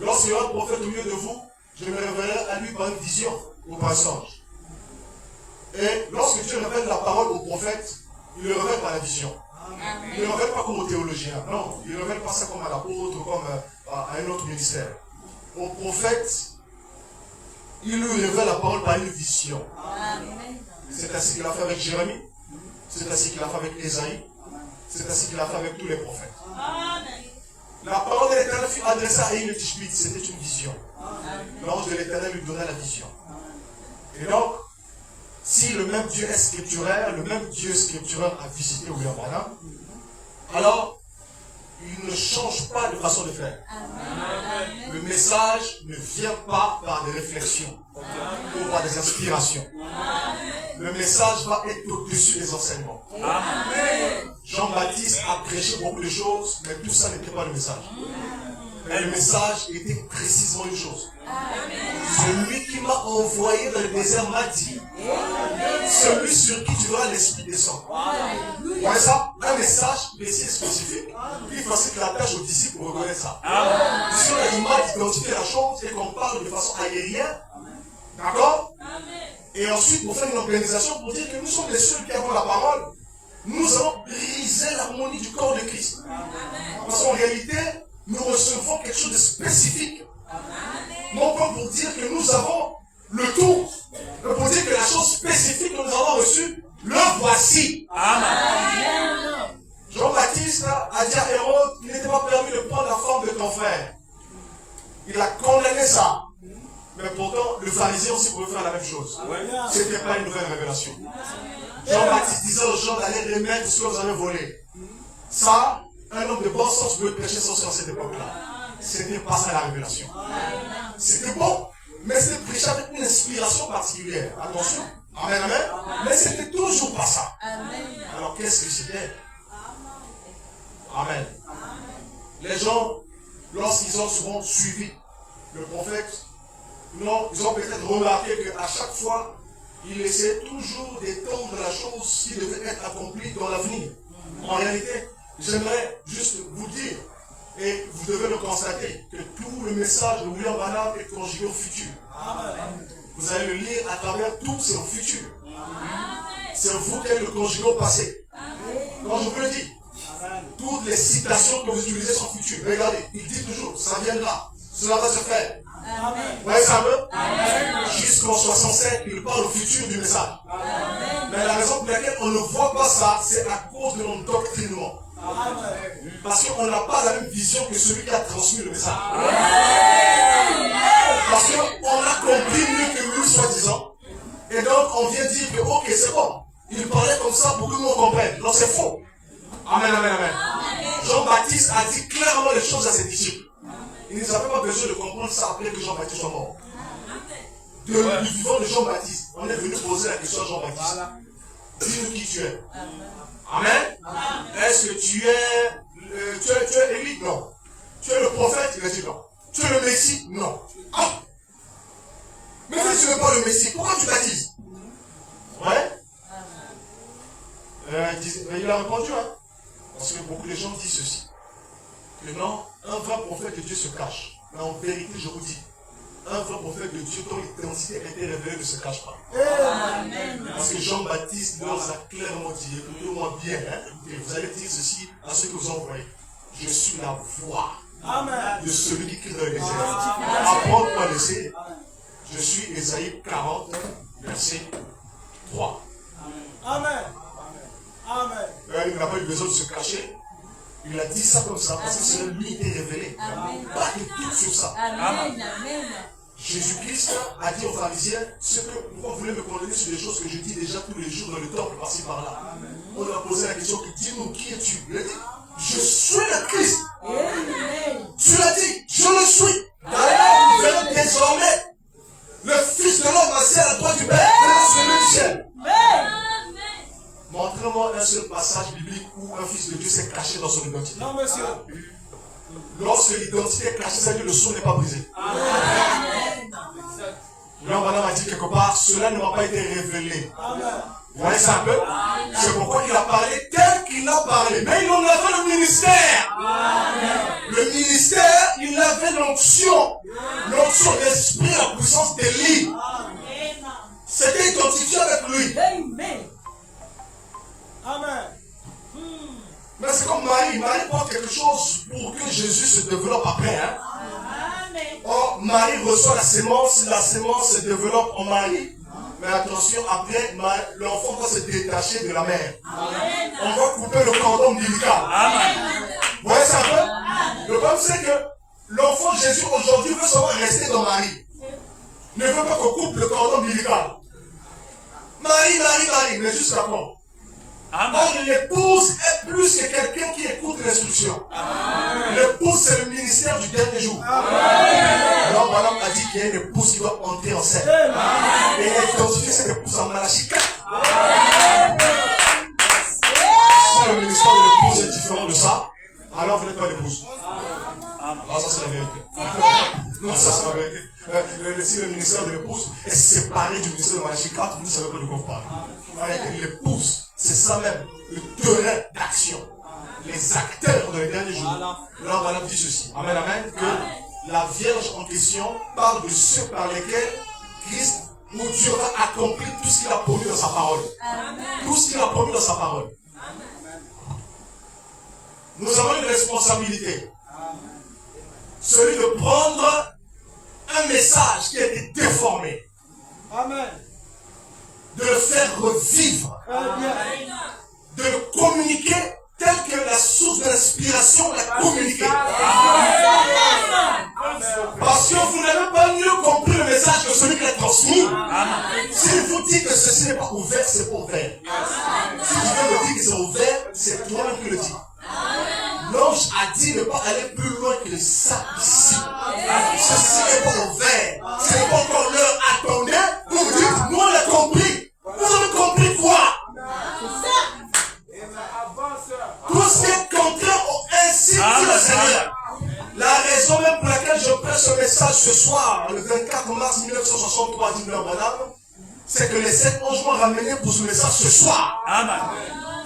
lorsqu'il y aura un prophète au milieu de vous, je me révélerai à lui par une vision ou par un songe. Et lorsque Dieu révèle la parole au prophète, il le révèle par la vision. Il ne le révèle pas comme au théologien. Non, il ne révèle pas ça comme à l'apôtre, comme à un autre ministère. Au prophète, il lui révèle la parole par une vision. C'est ainsi qu'il a fait avec Jérémie. C'est ainsi qu'il a fait avec Ésaïe. C'est ainsi qu'il a fait avec tous les prophètes. La parole de l'Éternel fut adressée à Élie le Tishbite. C'était une vision. L'ange de l'Éternel lui donna la vision. Et donc, si le même Dieu est scripturaire, le même Dieu scripturaire a visité William Branham, alors il ne change pas de façon de faire. Le message ne vient pas par des réflexions ou par des inspirations. Le message va être au-dessus des enseignements. Jean-Baptiste a prêché beaucoup de choses, mais tout ça n'était pas le message. Mais le message était précisément une chose. Celui qui m'a envoyé dans le désert m'a dit, celui sur qui tu verras l'Esprit descendre. Vous voyez ça? Un message précis et spécifique qui facilite la tâche aux disciples pour reconnaître ça. Si on a du mal d'identifier la chose et qu'on parle de façon aérienne, d'accord? Et ensuite, pour faire une organisation, pour dire que nous sommes les seuls qui avons la parole, nous allons briser l'harmonie du corps de Christ. Parce qu'en réalité, nous recevons quelque chose de spécifique. Non pas pour dire que nous avons le tout, mais pour dire que la chose spécifique que nous avons reçue, le voici. Amen. Jean-Baptiste a dit à Hérode, il n'était pas permis de prendre la femme de ton frère. Il a condamné ça. Mais pourtant, le pharisien aussi pouvait faire la même chose. Ce n'était pas une nouvelle révélation. Jean-Baptiste disait aux gens d'aller remettre ce que vous avez volé. Ça, un homme de bon sens pouvait prêcher ça à cette époque-là. Ce n'était pas ça la révélation. C'était bon, mais c'était prêché avec une inspiration particulière. Attention. Amen, amen. Mais c'était toujours pas ça. Alors qu'est-ce que c'était? Amen. Les gens, lorsqu'ils ont souvent suivi le prophète, non, ils ont peut-être remarqué qu'à chaque fois il essaie toujours d'étendre la chose qui devait être accomplie dans l'avenir. En réalité, j'aimerais juste vous dire, et vous devez le constater, que tout le message de William Branham est conjugué au futur. Vous allez le lire à travers tout, c'est au futur. C'est vous qui allez le conjuguer au passé. Quand je vous le dis, toutes les citations que vous utilisez sont futures. Regardez, il dit toujours, ça viendra, cela va se faire. Vous voyez ça un peu? Jusqu'en 67, il parle au futur du message. Mais la raison pour laquelle on ne voit pas ça, c'est à cause de notre doctrinement. Parce qu'on n'a pas la même vision que celui qui a transmis le message. Parce qu'on a compris mieux que lui, soi-disant. Et donc, on vient dire que, ok, c'est bon. Il parlait comme ça pour que nous on comprenne. Non, c'est faux. Amen, amen, amen. Jean-Baptiste a dit clairement les choses à ses disciples. Il ne avait pas besoin de comprendre ça après que Jean-Baptiste soit mort. Du vivant de Jean-Baptiste, on est venu poser la question à Jean-Baptiste. Dis-nous qui tu es. Amen. Est-ce que tu es Élie? Non. Tu es le prophète? Il a dit non. Tu es le Messie? Non. Ah! Mais si tu n'es pas le Messie, pourquoi tu baptises? Ouais. Il a répondu, hein. Parce que beaucoup de gens disent ceci. Que non, un vrai prophète de Dieu se cache. Mais en vérité, je vous dis, un vrai prophète de Dieu dont l'identité a été révélée ne se cache pas. Amen. Parce que Jean-Baptiste nous a clairement dit, écoutez-moi bien, hein, et vous allez dire ceci à ceux que vous envoyez. Je suis la voix de celui qui crie dans le désert. Apprends-moi l'essayer. Je suis Ésaïe 40, verset 3. Amen. Amen. Il n'a pas eu besoin de se cacher. Il a dit ça comme ça parce que cela lui était révélé. Pas de doute sur ça. Amen. Jésus-Christ a dit aux pharisiens, pourquoi vous voulez me condamner sur des choses que je dis déjà tous les jours dans le temple, par-ci par-là. On a posé la question, dis-nous qui es-tu? Il a dit, je suis le Christ. Tu l'as dit, je le suis. D'ailleurs, désormais, le Fils de l'homme assis à la droite du Père, celui du ciel. Montrez-moi un seul passage biblique où un fils de Dieu s'est caché dans son identité. Non, monsieur. Lorsque l'identité est cachée, ça veut dire que le son n'est pas brisé. Là, madame a dit quelque part, cela ne m'a pas été révélé. Vous voyez ça un peu? C'est pourquoi il a parlé tel qu'il a parlé. Mais il en avait le ministère. Le ministère, il avait l'onction. L'onction, l'esprit, la puissance d'Élie. C'était identifié avec lui. Amen. Mais c'est comme Marie. Marie porte quelque chose pour que Jésus se développe après. Hein? Or, Marie reçoit la sémence se développe en Marie. Mais attention, après, l'enfant va se détacher de la mère. On va couper le cordon ombilical. Vous voyez ça un peu? Le problème, c'est que l'enfant Jésus aujourd'hui veut seulement rester dans Marie. Ne veut pas qu'on coupe le cordon ombilical. Marie, mais jusqu'à quand? Or, l'épouse est plus que quelqu'un qui écoute l'instruction. L'épouse, c'est le ministère du dernier jour. Alors, madame a dit qu'il y a une épouse qui doit entrer en scène. Et elle a identifié cette épouse en Malachie 4. Si le ministère de l'épouse est différent de ça, alors vous n'êtes pas l'épouse. Alors, ça, c'est la vérité. Non, ça, c'est la vérité. Si le ministère de l'épouse est séparé du ministère de Malachie 4, vous ne savez pas de quoi vous parlez. L'épouse, c'est ça même, le terrain d'action. Les acteurs dans les derniers jours. Là, on va dire ceci. Amen, amen. Que la Vierge en question parle de ceux par lesquels Christ ou Dieu va accomplir tout ce qu'il a promis dans sa parole. Tout ce qu'il a promis dans sa parole. Nous avons une responsabilité. Celui de prendre un message qui a été déformé. Amen. De le faire revivre. De le communiquer tel que la source de l'inspiration l'a communiqué. Parce que vous n'avez pas mieux compris le message que celui qui l'a transmis. S'il vous dit que ceci n'est pas ouvert, c'est pas ouvert. Si tu veux me dire que c'est ouvert, c'est toi-même qui le dis. L'ange a dit ne pas aller plus loin que ça ici. Ceci n'est pas ouvert. Ce n'est pas encore l'heure. Attendez, vous vous dites, nous on l'a compris. Vous avez compris quoi? Tout ce qui est contraire au ainsi dit le Seigneur. La raison même pour laquelle je prêche ce message ce soir, le 24 mars 1963, dit madame, c'est que les 7 anges m'ont ramené pour ce message ce soir. Amen.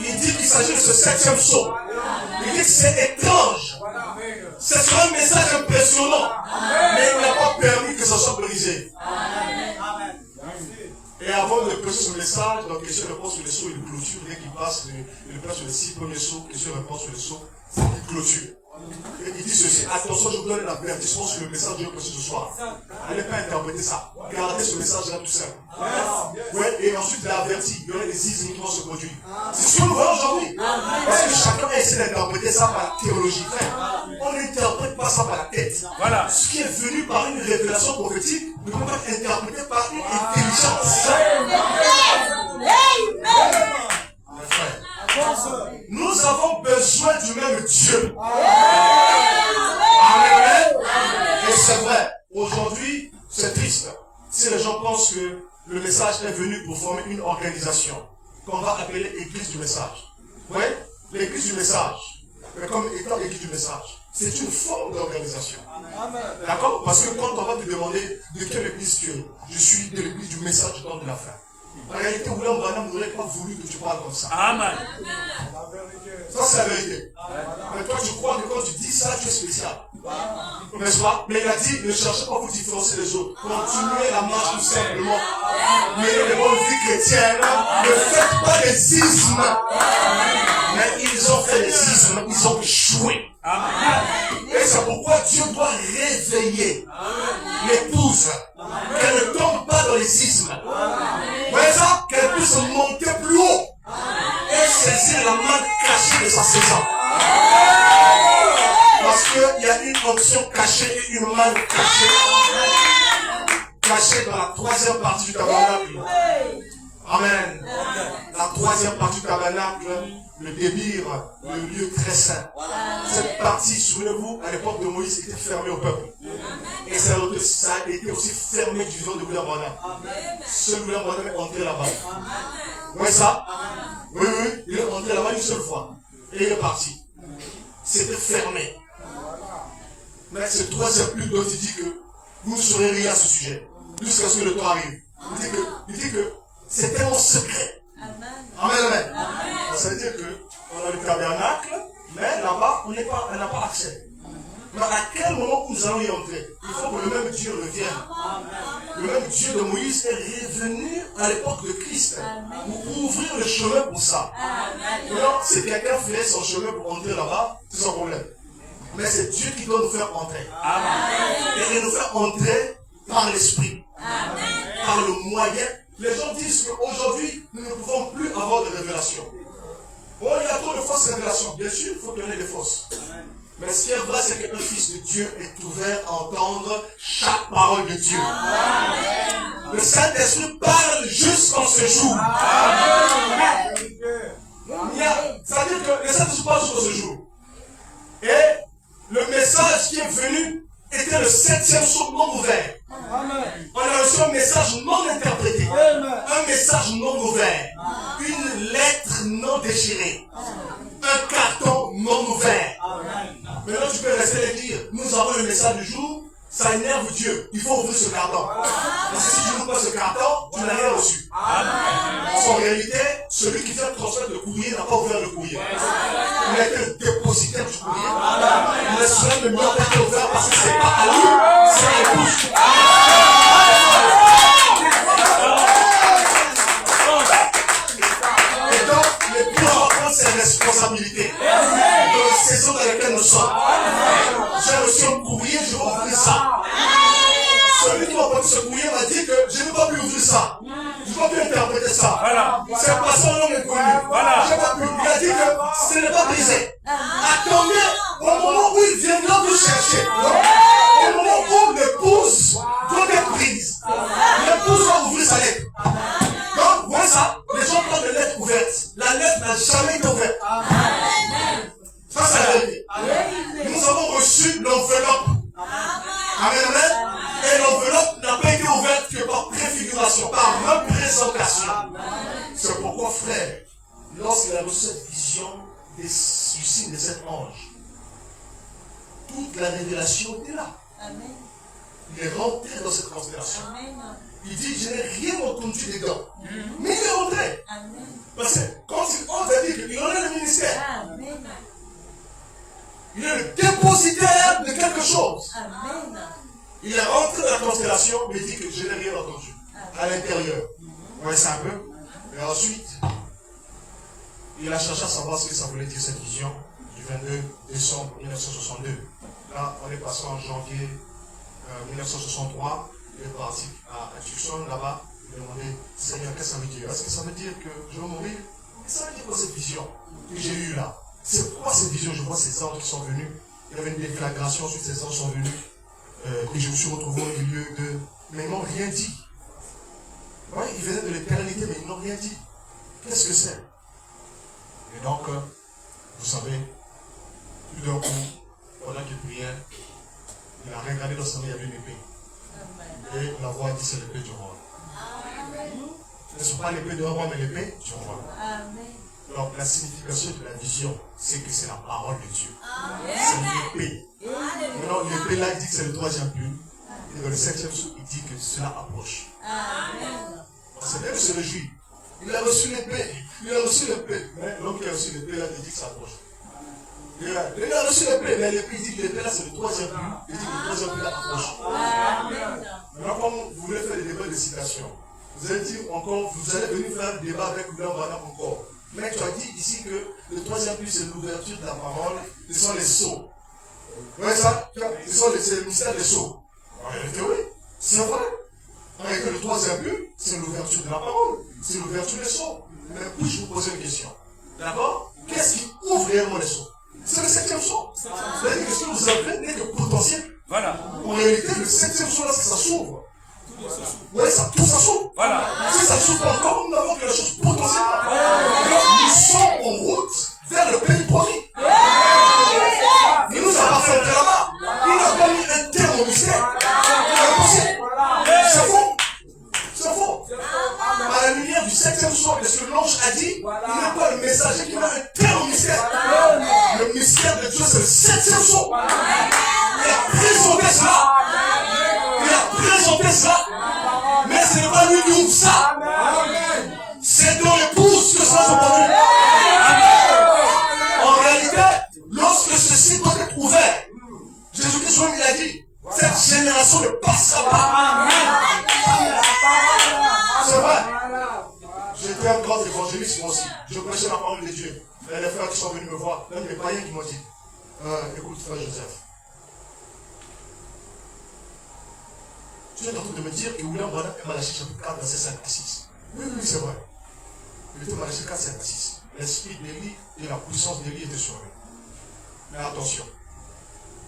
Il dit qu'il s'agit de ce 7e psaume. Il dit que c'est étrange. C'est sur un message impressionnant. Mais il n'a pas permis que ça soit brisé. Et avant de prêcher ce message, donc question-réponse sur les sauts et de clôture, dès qu'il passe, il prêche sur les 6 premiers sauts, question-réponse sur les sauts, c'est une clôture. Et il dit ceci, attention, je vous donne l'avertissement sur le message que je vais prêcher ce soir. N'allez pas interpréter ça. Gardez ce message-là tout simple. Ouais, et ensuite, il a averti, il y aura des ismes qui vont se produire. C'est ce que nous voyons aujourd'hui. Parce que chacun essaie d'interpréter ça par la théologie. On n'interprète pas ça par la tête. Voilà. Ce qui est venu par une révélation prophétique ne peut pas être interprété par une intelligence. Mes frères, nous avons besoin du même Dieu. Amen. Et c'est vrai, aujourd'hui, c'est triste. Si les gens pensent que le message est venu pour former une organisation qu'on va appeler Église du message. Oui, l'Église du message, comme étant l'Église du message, c'est une forme d'organisation. D'accord? Parce que quand on va te demander de quelle église tu es, je suis de l'église du message du temps de la fin. En réalité, William Branham n'aurait pas voulu que tu parles comme ça. Amen. Ça, c'est la vérité. Mais toi, tu crois que quand tu dis ça, tu es spécial. N'est-ce pas? Mais il a dit, ne cherchez pas à vous différencier des autres. Continuez la marche tout simplement. Menez les bonnes vies chrétiennes. Ne faites pas des ismes. Mais ils ont fait des ismes. Ils ont échoué. Et c'est pourquoi Dieu doit réveiller l'épouse. Qu'elle ne tombe pas dans les ismes. Vous voyez ça? Qu'elle puisse monter plus haut. Et saisir la main cachée de sa saison. Parce qu'il y a une onction cachée et une main cachée. Cachée dans la 3e partie du tabernacle. Amen. La 3e partie du tabernacle, le débir, le lieu très saint. Cette partie, souvenez-vous, à l'époque de Moïse, était fermée au peuple. Et ça a été aussi fermé du vivant de William Branham. Seul William Branham est entré là-bas. Vous voyez ça? Oui, oui, il est entré là-bas une seule fois. Et il est parti. C'était fermé. Mais ce 3e plus d'autres, il dit que vous ne saurez rien à ce sujet. Jusqu'à ce que le temps arrive. Il dit que c'est tellement secret. Amen, amen. Ça veut dire qu'on a le tabernacle, mais là-bas, on n'a pas accès. Mais à quel moment nous allons y entrer? Il faut que le même Dieu revienne. Le même Dieu de Moïse est revenu à l'époque de Christ pour ouvrir le chemin pour ça. Alors, si quelqu'un ferait son chemin pour entrer là-bas, c'est son problème. Mais c'est Dieu qui doit nous faire entrer. Et il nous fait entrer par l'esprit. Par le moyen. Les gens disent qu'aujourd'hui, nous ne pouvons plus avoir de révélation. Bon, il y a trop de fausses révélations. Bien sûr, il faut qu'il y en ait des fausses. Mais ce qui est vrai, c'est qu'un fils de Dieu est ouvert à entendre chaque parole de Dieu. Le Saint-Esprit parle jusqu'en ce jour. Ça veut dire que le Saint-Esprit parle jusqu'en ce jour. Et le message qui est venu était le 7e psaume non ouvert. On a reçu un message non interprété. Un message non ouvert. Une lettre non déchirée. Un carton non ouvert. Maintenant tu peux rester et dire, nous avons le message du jour, ça énerve Dieu. Il faut ouvrir ce carton. Parce que si tu n'ouvres pas ce carton, tu n'as rien reçu. En réalité, celui qui fait le transfert de courrier n'a pas ouvert le courrier. Il a été le dépositaire du courrier. Mais cela ne m'a pas été ouvert parce que ce n'est pas à lui, c'est à l'épouse. Et donc, l'épouse va prendre ses responsabilités dans la saison dans laquelle nous sommes. J'ai reçu un courrier, je vais ouvrir ça. Celui qui m'a prendre ce courrier m'a dit que je n'ai pas pu ouvrir ça. Je n'ai pas pu interpréter ça. C'est parce qu'on l'homme est connu. Je n'ai pas pu. Il a dit que ce n'est pas brisé. Attendez au moment où il viendra vous chercher. Au moment où l'épouse doit être prise. L'épouse va ouvrir sa lettre. Donc, vous voyez ça? Les gens parlent de lettre ouverte. La lettre n'a jamais été ouverte. Ça, c'est la vérité. Nous avons reçu l'enveloppe. Amen, amen. Et l'enveloppe n'a pas été ouverte que par préfiguration, par représentation. C'est pourquoi, frère, lorsqu'il a reçu cette vision du signe de cet ange, toute la révélation était là. Il est rentré dans cette constellation. Il dit, je n'ai rien entendu dedans. Mais il est rentré. Parce que quand il entre, il dit qu'il en a le ministère. Il est le dépositaire de quelque chose. Il est rentré dans la constellation, mais il dit que je n'ai rien entendu. À l'intérieur. Vous voyez ça un peu? Et ensuite, il a cherché à savoir ce que ça voulait dire cette vision du 22 décembre 1962. Là, on est passé en janvier 1963. Il est parti à Tucson, là-bas. Il a demandé, Seigneur, qu'est-ce que ça veut dire? Est-ce que ça veut dire que je vais mourir? Ça veut dire quoi cette vision que j'ai eue là? C'est pourquoi cette vision, je vois ces anges qui sont venus. Il y avait une déflagration, ensuite ces anges sont venus. Et je me suis retrouvé au milieu de... Mais ils n'ont rien dit. Oui, ils venaient de l'éternité, mais ils n'ont rien dit. Qu'est-ce que c'est? Et donc, vous savez, tout d'un coup, pendant qu'il priait, il a regardé dans sa main, il y avait une épée. Et la voix dit, c'est l'épée du roi. Ce ne sont pas l'épée de roi, mais l'épée du roi. Donc, la signification de la vision, c'est que c'est la parole de Dieu. C'est l'épée. Maintenant, l'épée là, il dit que c'est le troisième but. Et dans le 7e jour, il dit que cela approche. C'est bien de se réjouir. Il a reçu l'épée. Il a reçu l'épée. Mais l'homme qui a reçu l'épée là, il dit que ça approche. Il a reçu l'épée, mais l'épée, il dit que l'épée là, c'est le troisième but. Il dit que le troisième but là approche. Maintenant, comme vous voulez faire des débats de citation, vous allez dire encore, vous allez venir faire un débat avec William Branham encore. Mais tu as dit ici que le troisième but, c'est l'ouverture de la parole. Ce sont les sceaux. Vous voyez ça? C'est le mystère des sceaux. En réalité, oui. C'est vrai. Et que le troisième but, c'est l'ouverture de la parole. C'est l'ouverture des sceaux. Mais puis-je vous poser une question? D'accord? Qu'est-ce qui ouvre réellement les sceaux? C'est le 7e sceau. C'est-à-dire que ce que vous avez n'est que potentiel. Voilà. En réalité, le 7e sceau, là, c'est que ça s'ouvre. Oui, ça, tout ça s'ouvre. Voilà. Si ça s'ouvre encore, nous n'avons que la chose potentielle. Nous sommes en route vers le pays promis. Il nous a pas fait là-bas. Il n'a pas mis un terme au mystère. C'est faux. C'est faux. À la lumière du 7e soir, ce que l'ange a dit, il n'est pas le messager qui met un terme au mystère. Le mystère de Dieu, c'est le 7e soir. Il a présenté cela. Il a présenté cela. Mais ce n'est pas lui qui ouvre ça. C'est dans l'épouse que ça se produit. En réalité, lorsque ceci doit être ouvert, Jésus-Christ lui a dit, cette génération ne passera pas. C'est vrai. J'étais un grand évangéliste moi aussi. Je prêchais la parole de Dieu. Et les frères qui sont venus me voir, même les païens qui m'ont dit, écoute frère Joseph, tu es en train de me dire que William Branham est Malachie chapitre 4, verset 5 à 6. Oui, c'est vrai. Il était Malachie 4, 5 à 6. L'esprit d'Élie et la puissance d'Élie étaient sur lui. Mais attention,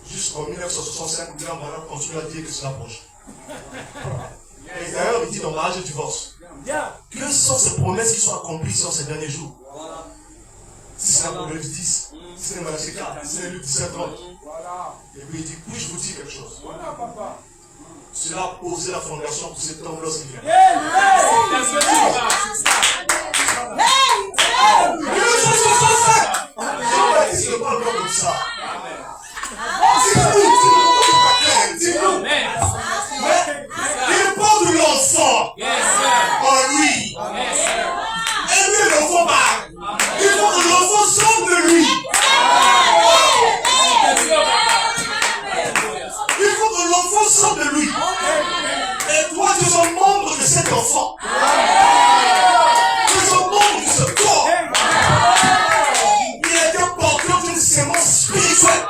jusqu'en 1965, William Branham continue à dire que c'est l'approche. Et d'ailleurs, il dit dans mariage et divorce. Que sont ces promesses qui sont accomplies sur ces derniers jours? Si c'est l'Apocalypse 10, si c'est Malachie 4, si c'est Luc 17, 30. Et puis il dit, puis-je vous dire quelque chose? Cela a posé la fondation pour cet homme lorsqu'il vient. Jean-Baptiste ne parle pas comme ça. Dis-nous. Il parle de l'enfant en lui. Et lui, l'enfant parle. Il faut que l'enfant sorte de lui. Il faut que l'enfant sorte de lui. Et toi, tu es membre de cet enfant. Tu es membre de ce corps. Il a été porteur d'une sémence spirituelle.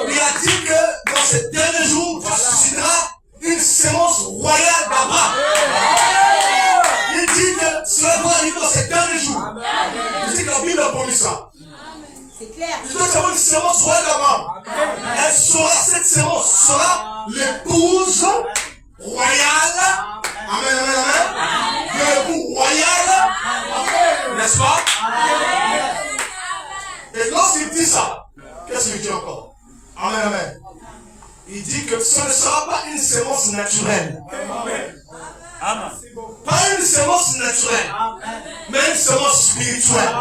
Il a dit que dans ces derniers jours, tu susciteras une sémence royale d'Abraham. Il dit que cela doit arriver dans ces derniers jours. Il dit que la Bible a promis ça. C'est clair. Il doit y avoir une sémence royale d'Abraham. Elle sera, cette sémence sera l'épouse royale. Amen, amen, amen. L'époux royal. N'est-ce pas? Et lorsqu'il dit ça, qu'est-ce qu'il dit encore? Amen, amen. Il dit que ce ne sera pas une sémence naturelle. Amen. Pas une sémence naturelle, mais une sémence spirituelle.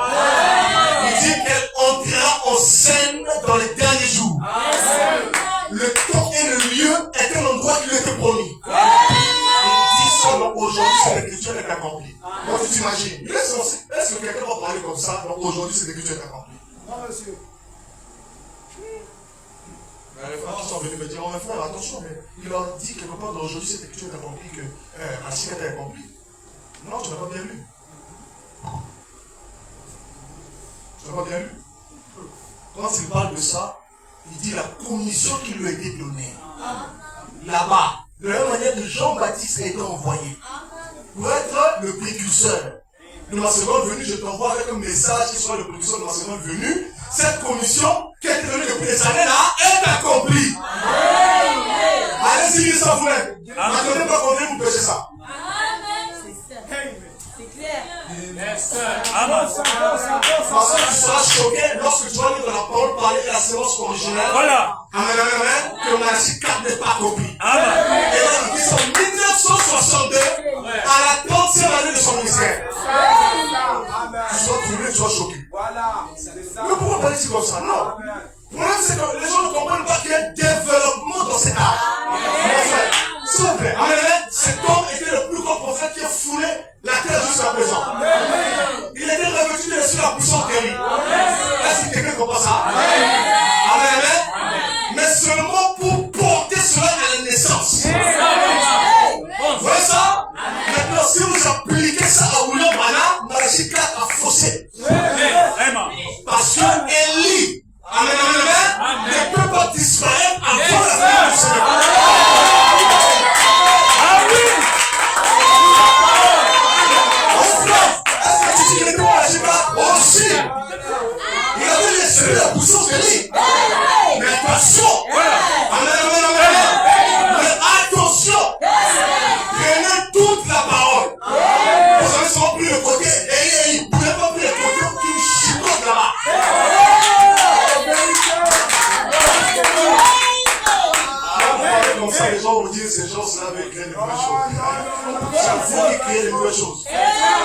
Il dit qu'elle entrera en scène dans les derniers jours. Le temps et le lieu est un endroit qui lui était promis. Il dit ça tu t'imagines? Est-ce que quelqu'un va parler comme ça? Donc aujourd'hui, cette écriture est accomplie. Non, monsieur. Les frères qui sont venus me dire, oh mes frères, attention, mais il leur dit quelque part d'aujourd'hui, cette écriture est accomplie, que la cigarette est accomplie. Non, tu n'as pas bien lu. Tu n'as pas bien lu. Quand il parle de ça, il dit la commission qui lui a été donnée. Là-bas, de la même manière que Jean-Baptiste a été envoyé pour être le précurseur de ma seconde venue, je t'envoie avec un message qui soit le précurseur de ma seconde venue. Cette commission qui a été donnée depuis des années là est accomplie. Allez-y, ça vous-même. N'attendez pas qu'on vienne vous pêcher ça. C'est clair. Amen. Parce que tu seras choqué lorsque tu vas lire dans la parole parler de la séance originale. Voilà. Amen, amen, que Malachie 4 n'est pas accompli. Amen. Et là, il dit en 1962, à la 30e année de son ministère. Tu seras troublé, tu seras choqué. Voilà. Mais pourquoi parler ici comme ça? Non. Le problème, c'est que les gens ne comprennent pas qu'il y a un développement dans cet art. S'il vous plaît, amen, amen. Cet homme était le plus grand prophète qui a foulé la terre jusqu'à présent. Il était revêtu de l'esprit la puissance terrible. Est-ce que quelqu'un comprend ça? Amen, amen. Mais seulement pour porter cela à la naissance. Vous voyez ça? Maintenant, si vous appliquez ça à William Branham, Malachie 4 a faussé. Parce que Élie, amen, amen, ne peut pas disparaître avant la fin du Seigneur. Ah oui. Est-ce que tu dis qu'il était Malachie 4? Aussi. Il avait l'esprit de la puissance d'Élie. Mais attention. Amen, amen, amen. Mais attention. Prenez toute la parole. Vous avez seulement pris le côté Élie. Vous n'avez pas pris le côté qui chicote là-bas. Comme ça, les gens vont dire ces gens-là avaient créé de nouvelles choses. C'est vous qui créez de nouvelles choses.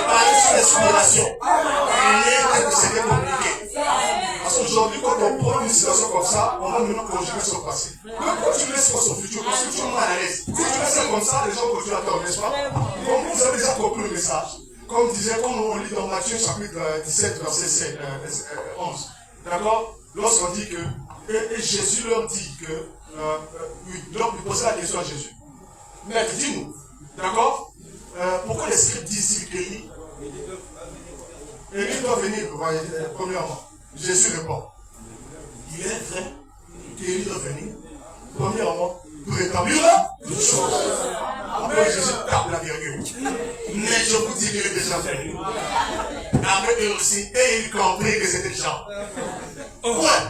Parlez sur l'inspiration. Et que c'était compliqué. Parce qu'aujourd'hui, quand on prend une situation comme ça, on va maintenant conjuguer son passé. Mais quand tu laisses son futur, parce que tu es mal à l'aise. Si tu laisses ça comme ça, les gens continuent à t'en, n'est-ce pas? Comme vous avez déjà compris le message, comme on lit dans Matthieu chapitre 17, verset 11. D'accord? Lorsqu'on dit que, et Jésus leur dit que, oui, donc il posait la question à Jésus. Mais dis-nous, d'accord? Pourquoi les scribes disent qu'Élie doit venir, premièrement? Jésus répond. Il est vrai qu'Élie doit venir, premièrement, pour établir toutes choses. Après, Jésus tape la virgule. Mais je vous dis qu'il est déjà venu. Après eux aussi, et ils comprirent que c'était Jean. Ouais.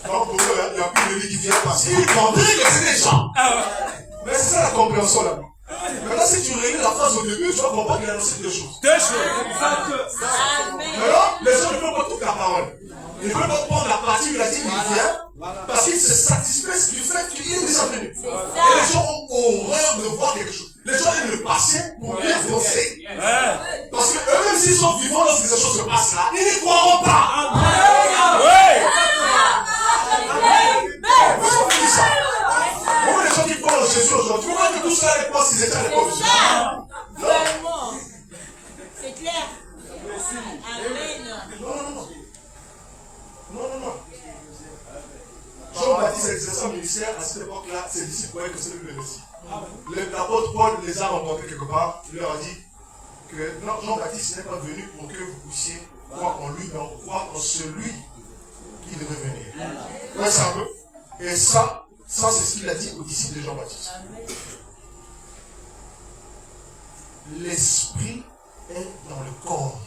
Donc pour eux, il n'y a plus de vie qui vient passer. Ils comprirent que c'était Jean. Mais c'est ça la compréhension là-bas. Maintenant, si tu relis la phrase au début, tu vas comprendre qu'il a annoncé deux choses. Alors, les gens ne veulent pas toute la parole. Ils ne veulent pas prendre la partie où il a dit qu'il vient, parce qu'ils se satisfaisent du fait qu'il est déjà venu. Et les gens ont horreur de voir quelque chose. Les gens aiment le passé pour bien foncer. Parce que eux-mêmes, s'ils sont vivants lorsque ces choses se passent là, ils n'y croiront pas. Pourquoi les gens qui croient en Jésus aujourd'hui, pourquoi que tout cela n'est pas s'ils étaient à l'époque de Jésus? Non. C'est clair. Amen. Non. Jean-Baptiste exerçait un ministère à cette époque-là, ses disciples croyaient que c'est lui le Messie. L'apôtre Paul les a rencontrés quelque part, il leur a dit que non, Jean-Baptiste n'est pas venu pour que vous puissiez croire en lui, mais croire en celui qui devait venir. Ouais, c'est un peu. Et ça c'est ce qu'il a dit aux disciples de Jean-Baptiste. L'esprit est dans le corps.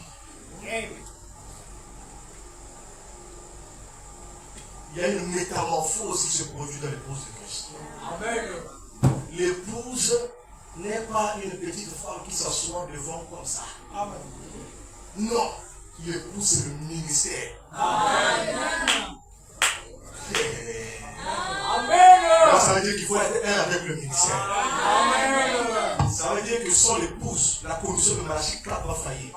Il y a une métamorphose qui se produit dans l'épouse de Christ. L'épouse n'est pas une petite femme qui s'assoit devant comme ça. Non, l'épouse c'est le ministère. Alors, ça veut dire qu'il faut être un avec le ministère. Ça veut dire que sans l'épouse, la commission de Malachie 4 va faillir.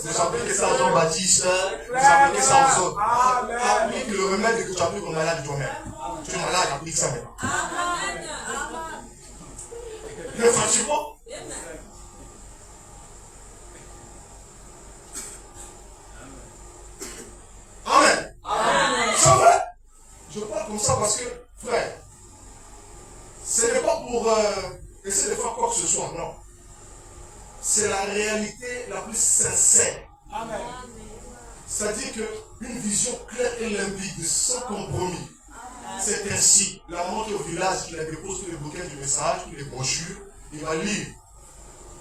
Vous appliquez ça aux Jean-Baptiste, vous appliquez ça aux autres. Applique le remède que tu appliques aux malades de toi-même. Tu es malade, applique ça maintenant. Effectivement. Amen. C'est vrai. Je parle comme ça parce que, frère, ce n'est pas pour essayer de faire quoi que ce soit, non. C'est la réalité la plus sincère. Amen. C'est-à-dire qu'une vision claire et limpide, sans compromis. C'est ainsi, la montre au village, il a déposé tous les bouquins du message, tous les brochures, il va lire.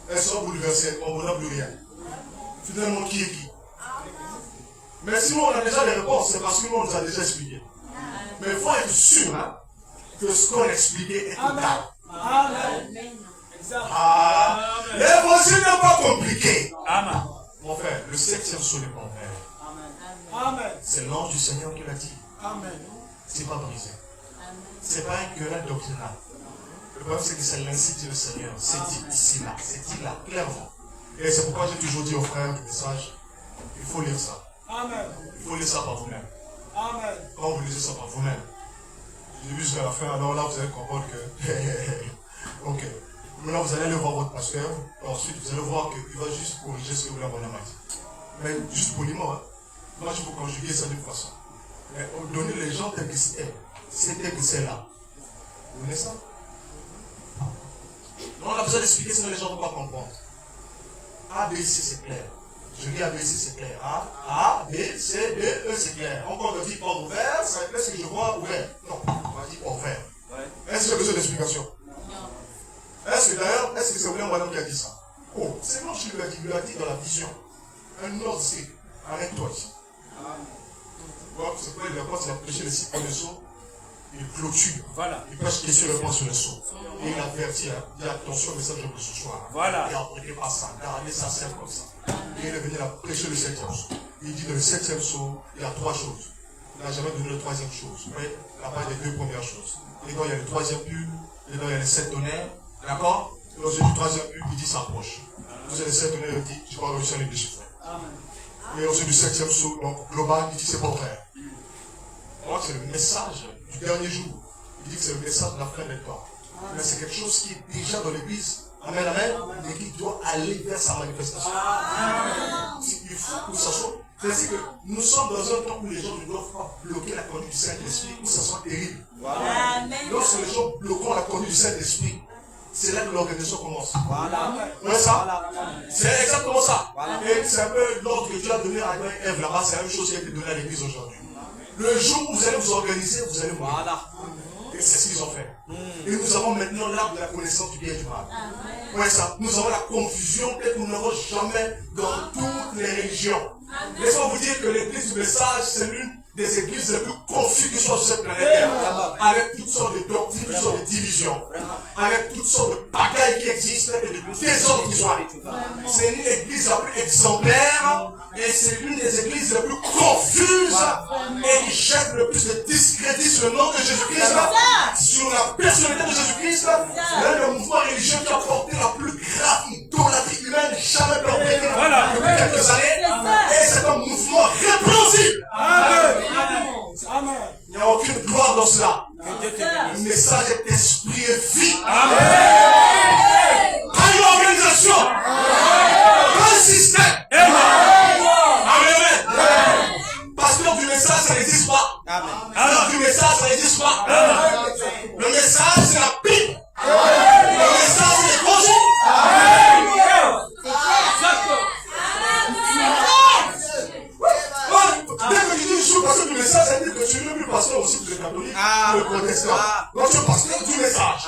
Elle sera bouleversée, on ne plus rien. Finalement, qui est qui? Mais sinon, on a déjà les réponses, c'est parce que nous, on nous a déjà expliqué. Mais il faut être sûr que ce qu'on a expliqué est total. Amen. L'évangile n'est pas compliqué. Amen. Mon frère, le 7e saut n'est pas ouvert. Amen. C'est l'ange du Seigneur qui l'a dit. Amen. C'est pas brisé. C'est pas un querelle doctrinal. Le problème, c'est que c'est l'incite du Seigneur. C'est dit ici, là. C'est dit là, clairement. Et c'est pourquoi j'ai toujours dit aux frères du message, il faut lire ça. Amen. Il faut lire ça par vous-même. Amen. Quand vous lisez ça par vous-même, j'ai vu jusqu'à la fin, alors là, vous allez comprendre que... ok. Maintenant, vous allez aller voir votre pasteur. Ensuite, vous allez voir qu'il va juste corriger ce que vous l'avez dit. Mais juste poliment, hein. Moi, je vous conjuguer ça d'une façon. Mais donner les gens tel que c'est. C'est tel que c'est là. Vous voyez ça? Non, on a besoin d'expliquer, sinon les gens ne vont pas comprendre. A, B, C, c'est clair. Je dis A, B, C, c'est clair. A, B, C, D, E, c'est clair. Encore on dit port ouvert, ça veut dire ce que je vois ouvert. Non, on va dire port ouvert. Est-ce que j'ai besoin d'explication? Est-ce que d'ailleurs, est-ce que c'est William Branham qui a dit ça? Oh, c'est moi qui lui a dit, il l'a dit dans la vision. Un ordre, c'est arrête-toi ici. C'est pourquoi il a prêché les 6 premiers sauts. Il clôture. Voilà. Il prêche question-réponse sur le saut. Et il avertit, il dit attention au message de ce soir. Voilà. Et apprêtez pas ça, gardez ça simple comme ça. Et il est venu prêcher le 7e saut. Il dit dans le 7e saut, il y a 3 choses. Il n'a jamais donné la 3e chose. Mais là-bas, il y a les 2 premières choses. Et dedans, il y a le 3e pull. Dedans, il y a les 7 tonnerres. D'accord? Et lorsque du 3e pull, il dit s'approche. Vous avez les 7 tonnerres, il dit je vais réussir à les déchiffrer. Et lorsque du 7e saut, donc global, il dit c'est pas vrai. Alors c'est le message du dernier jour. Il dit que c'est le message de la fin des temps. Mais c'est quelque chose qui est déjà dans l'église. Amen, amen. Et qui doit aller vers sa manifestation. Il faut que ça soit. C'est-à-dire que nous sommes dans un temps où les gens ne doivent pas bloquer la conduite du Saint-Esprit, où ça soit terrible. Lorsque les gens bloquent la conduite du Saint-Esprit, c'est là que l'organisation commence. Vous voyez ça? C'est exactement ça. Et c'est un peu l'ordre que Dieu a donné à Adam et Ève là-bas, c'est la même chose qui a été donnée à l'église aujourd'hui. Le jour où vous allez vous organiser, vous allez mourir. Et c'est ce qu'ils ont fait. Et nous avons maintenant l'arbre de la connaissance du bien et du mal. Ouais, ça. Nous avons la confusion que nous n'avons jamais dans toutes les religions. Laissez-moi vous dire que l'église du message, c'est l'une des églises les plus confuses qui sont sur cette planète Terre. Avec toutes sortes de doctrines, toutes sortes de divisions. Avec toutes sortes de bagailles qui existent et de désordres qui sont arrivés. C'est une église la plus exemplaire et c'est l'une des églises les plus confuses et qui jette le plus de discrédit sur le nom de Jésus-Christ, sur la personnalité de Jésus-Christ. C'est le mouvement religieux qui a porté la plus grave idolâtrie humaine jamais perpétrée depuis quelques années. Et c'est un mouvement répréhensible. Amen. Il n'y a aucune gloire dans cela. Le message est esprit et vie. Amen. Pas une organisation. Pas un système. Amen. Pasteur du message, ça n'existe pas. Pasteur du message, ça n'existe pas. Le message, c'est la Bible. Le message, c'est l'évangile. Dès que tu dis je suis pasteur du message, ça veut dire que tu n'es plus pasteur aussi pour les catholiques, pour les protestants. Donc tu es pasteur du message.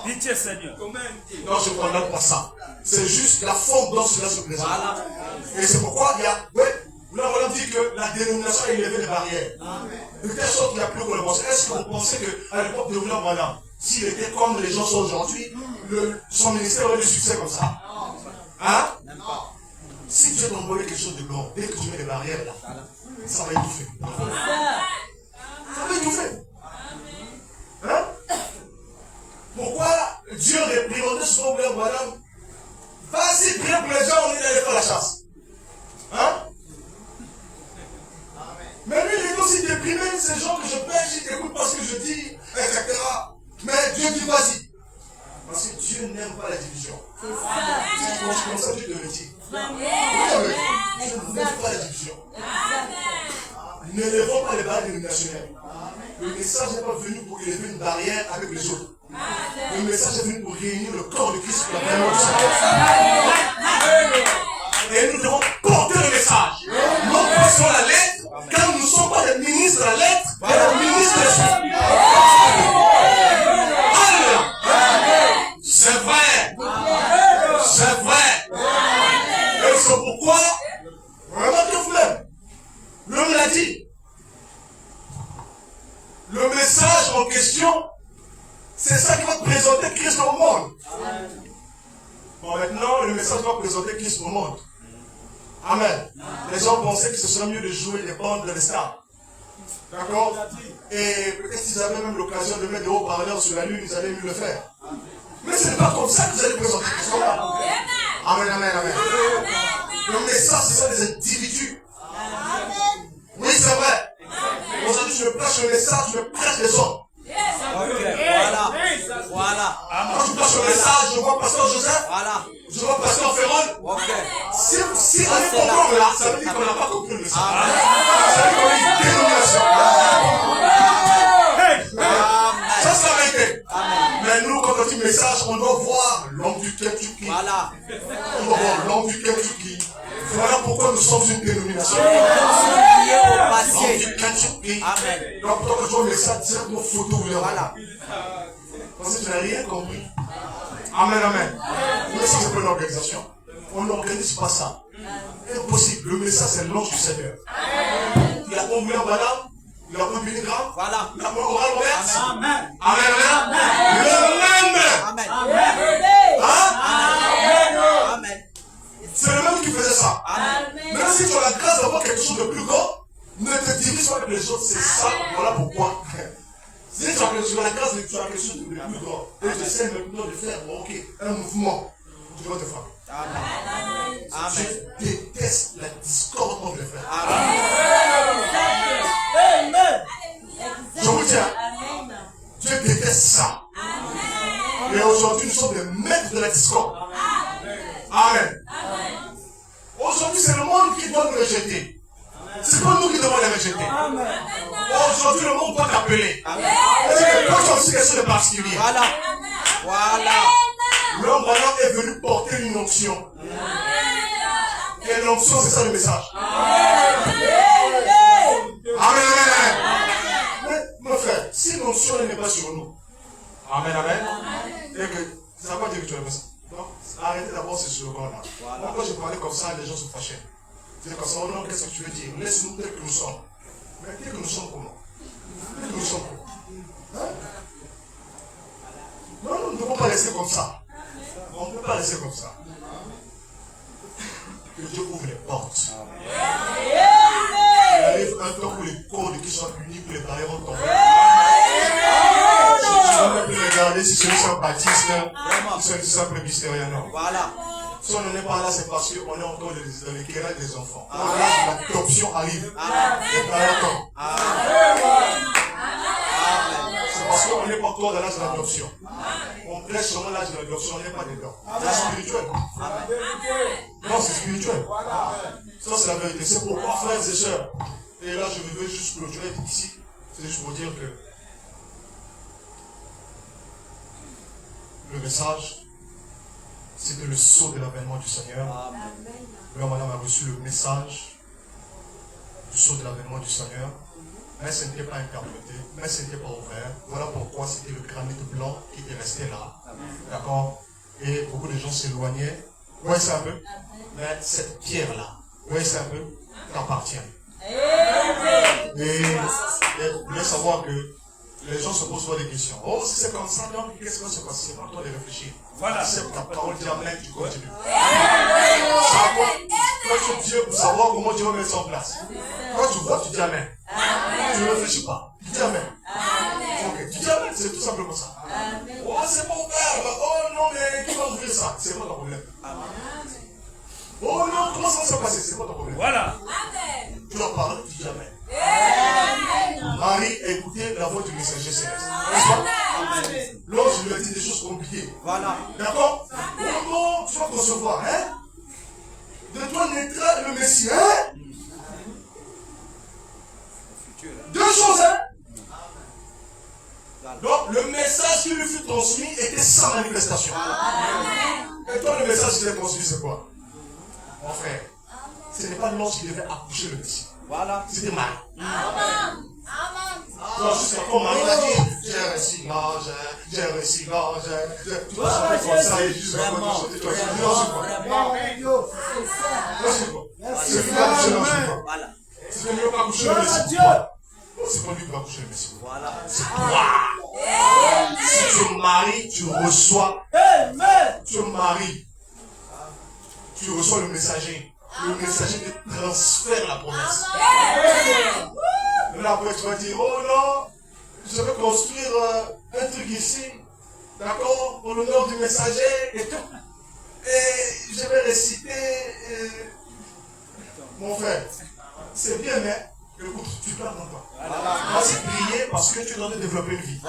Pitié Seigneur. Non, je ne condamne pas ça. C'est juste la forme dont cela se présente. Et c'est pourquoi il y a... Nous avons dit que la dénomination a élevé les barrières. De telle sorte qu'il n'y a plus qu'on le pense. Est-ce que vous pensez qu'à l'époque de William Branham, s'il était comme les gens sont aujourd'hui, son ministère aurait du succès comme ça? Hein? Si Dieu t'envoie quelque chose de grand, dès que tu mets des barrières là, ça va étouffer. Ça va étouffer. Hein? Pourquoi Dieu réprimandait souvent William Branham? Vas-y, priez pour les gens, on est allé faire la chasse. Hein? Mais lui, il est aussi déprimé, ces gens que je pêche, ils n'écoutent pas ce que je dis, etc. Mais Dieu dit vas-y. Parce que Dieu n'aime pas la division. C'est ça. C'est comme ça que Dieu te le dit. Vraiment. Je n'aime pas la division. N'élevons pas les barrières dénominationnelles. Le message n'est pas venu pour élever une barrière avec les autres. Le message est venu pour réunir le corps de Christ pour la vraiment du Seigneur. Et nous devons porter le message. Non pas sur la lettre, car nous ne sommes pas des ministres de la lettre, mais des ministres de l'esprit. Alléluia. C'est vrai. C'est vrai. Et c'est pourquoi, remarquez-vous-même, l'homme l'a dit. Le message en question, c'est ça qui va présenter Christ au monde. Bon, maintenant, le message va présenter Christ au monde. Amen. Les gens pensaient que ce serait mieux de jouer des bandes dans les stades. D'accord? Et peut-être s'ils avaient même l'occasion de mettre des haut-parleurs sur la lune, ils allaient mieux le faire. Mais ce n'est pas comme ça que vous allez présenter Christ au monde. Amen, amen, amen. Le message, ce sont des individus. Oui, c'est vrai. Aujourd'hui, je prêche le message, je prêche les hommes. Voilà. Quand je prêche le message, je vois Pasteur Joseph. Voilà. Je vois Pasteur Ferron. Si on est encore là, ça veut dire qu'on n'a pas compris le message. Ça veut dire qu'on est une dénomination. Ça, c'est la vérité. Mais nous, quand on dit message, on doit voir l'homme du Kentucky. Voilà. On doit voir l'homme du Kentucky. Voilà pourquoi nous sommes une dénomination. L'homme du Kentucky. Amen. Donc, quand je vois le message, c'est une photo. Voilà. Parce que tu n'as rien compris. Amen, amen. Mais si c'est pas une organisation, on n'organise pas ça. Impossible. Le message, c'est l'ange du Seigneur. Il a combien madame? Il a combien milligrammes? Voilà. Il a combien oral ouvert? Amen. Amen, amen. Le même. Amen. Hein? Amen. C'est le même qui faisait ça. Amen. Même si tu as la grâce d'avoir quelque chose de plus grand, ne te divise pas avec les autres. C'est ça. Voilà pourquoi. Si tu as la grâce, tu as quelque chose de plus grand. Et tu essaies maintenant de faire un mouvement. Tu vas te frapper. Amen. Amen. Je déteste la discorde entre les frères. Amen. Je vous dis, Dieu déteste ça. Et aujourd'hui, nous sommes les maîtres de la discorde. Amen. Aujourd'hui, c'est le monde qui doit nous rejeter. C'est pas nous qui devons les rejeter. Aujourd'hui, le monde doit t'appeler. Et toi, tu as aussi quelque chose de particulier. Voilà. Voilà. L'homme maintenant est venu porter une onction. Et l'onction, c'est ça le message. Amen, amen. Mais, mon frère, si l'onction n'est pas sur nous, amen, amen. Et que ça ne va pas dire que tu as le message. Non, arrêtez d'abord ce slogan-là. Moi, quand je parlais comme ça, les gens se fâchaient. C'est comme ça, oh non, qu'est-ce que tu veux dire? Laisse-nous tel que nous sommes. Mais tel que nous sommes comment? Tel que nous sommes comment? Hein? Non, nous ne devons pas rester comme ça. On ne peut pas rester comme ça. Que Dieu ouvre les portes. Il arrive un temps où les cordes qui sont unis, où les barrières vont tomber. Je ne vais plus regarder si c'est un baptiste, si c'est un simple mystérieux, non. Voilà. Si on n'en est pas là, c'est parce qu'on est encore dans les querelles des enfants. Quand l'adoption arrive, les barrières tombent. C'est parce qu'on n'est pas encore dans l'âge de l'adoption. On prêche seulement l'âge de l'adoption, on n'est pas dedans. C'est spirituel. Non, c'est spirituel. Ça, c'est la vérité. C'est pourquoi, frères et sœurs, et là, je veux juste clôturer ici. C'est juste pour dire que le message, c'était le sceau de l'avènement du Seigneur. Là, madame a reçu le message du sceau de l'avènement du Seigneur. Mais ce n'était pas interprété, mais ce n'était pas ouvert. Voilà pourquoi c'était le granit blanc qui est resté là. D'accord? Et beaucoup de gens s'éloignaient. Vous voyez ça un peu? Mais cette pierre-là, vous voyez ça un peu? T'appartient. Et vous voulez savoir que les gens se posent pas des questions. Oh, si c'est comme ça, donc qu'est-ce qui va se passer? C'est pas toi de réfléchir. Voilà. C'est ta parole dit amen, tu continues. Quand tu Dieu pour savoir comment Dieu va mettre ça en place. Quand tu vois, tu dis amen. Tu ne réfléchis pas. Tu dis amen. Ok, tu dis amen, c'est tout simplement ça. Oh, c'est mon père. Oh non, mais qui va ouvrir ça? C'est pas ton problème. Oh non, comment ça va se passer? C'est pas ton problème. Voilà. Tu leur parles, tu dis amen. Marie a écouté la voix du messager céleste. Lorsque je lui ai dit des choses compliquées, pieds. Voilà. D'accord? Comment tu vas concevoir, hein? De toi naîtra le Messie, hein? Deux choses, hein? Donc, le message qui lui fut transmis était sans manifestation. Et toi, le message qui t'est transmis, c'est quoi? Mon frère, ce n'est pas l'ange qui devait accoucher le Messie. Voilà. C'était Marie. Amen. Donc, jusqu'à quand Marie a dit, j'ai reçu l'ange, j'ai reçu l'ange, tu vas chanter comme ça et jusqu'à quand tu chantes, tu vas chanter. Non, c'est quoi? Non, c'est quoi? C'est lui qui a accouché l'ange, c'est quoi? Voilà. C'est lui qui a accouché le Messie. Non, c'est pas lui qui va accoucher le Messie. Voilà. C'est toi. Si tu maries, tu reçois. Tu maries. Tu reçois le messager. Le messager te transfère la promesse. Mais après, tu vas dire, oh non, je vais construire un truc ici. D'accord? Pour l'honneur du messager et tout. Et je vais réciter. Mon frère, c'est bien, mais écoute, tu perds ton temps. Moi, c'est prier parce que tu dois développer une vie.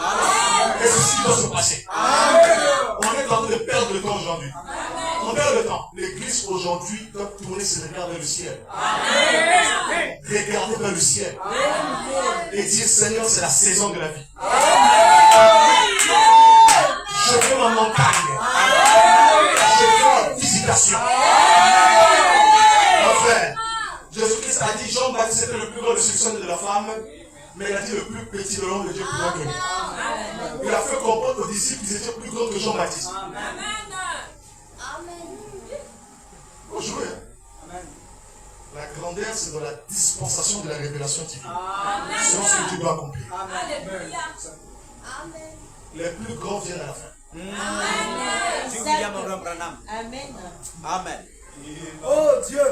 Et c'est ce qui doit se passer. On est en train de perdre le temps aujourd'hui. On perd le temps. L'église aujourd'hui doit tourner ses regards vers le ciel. Regarder vers le ciel. Et dire, Seigneur, c'est la saison de la vie. Je veux ma montagne. Je veux ma visitation. Mon frère, Jésus-Christ a dit, Jean-Baptiste était le plus grand de succès de la femme, mais il a dit le plus petit de l'homme de Dieu pour connu. Il a fait comprendre aux disciples qu'ils étaient plus grands que Jean-Baptiste. Faut jouer. La grandeur, c'est dans la dispensation de la révélation divine. C'est ce que tu dois accomplir. Les plus grands viennent à la fin. Amen. Amen. Oh Dieu.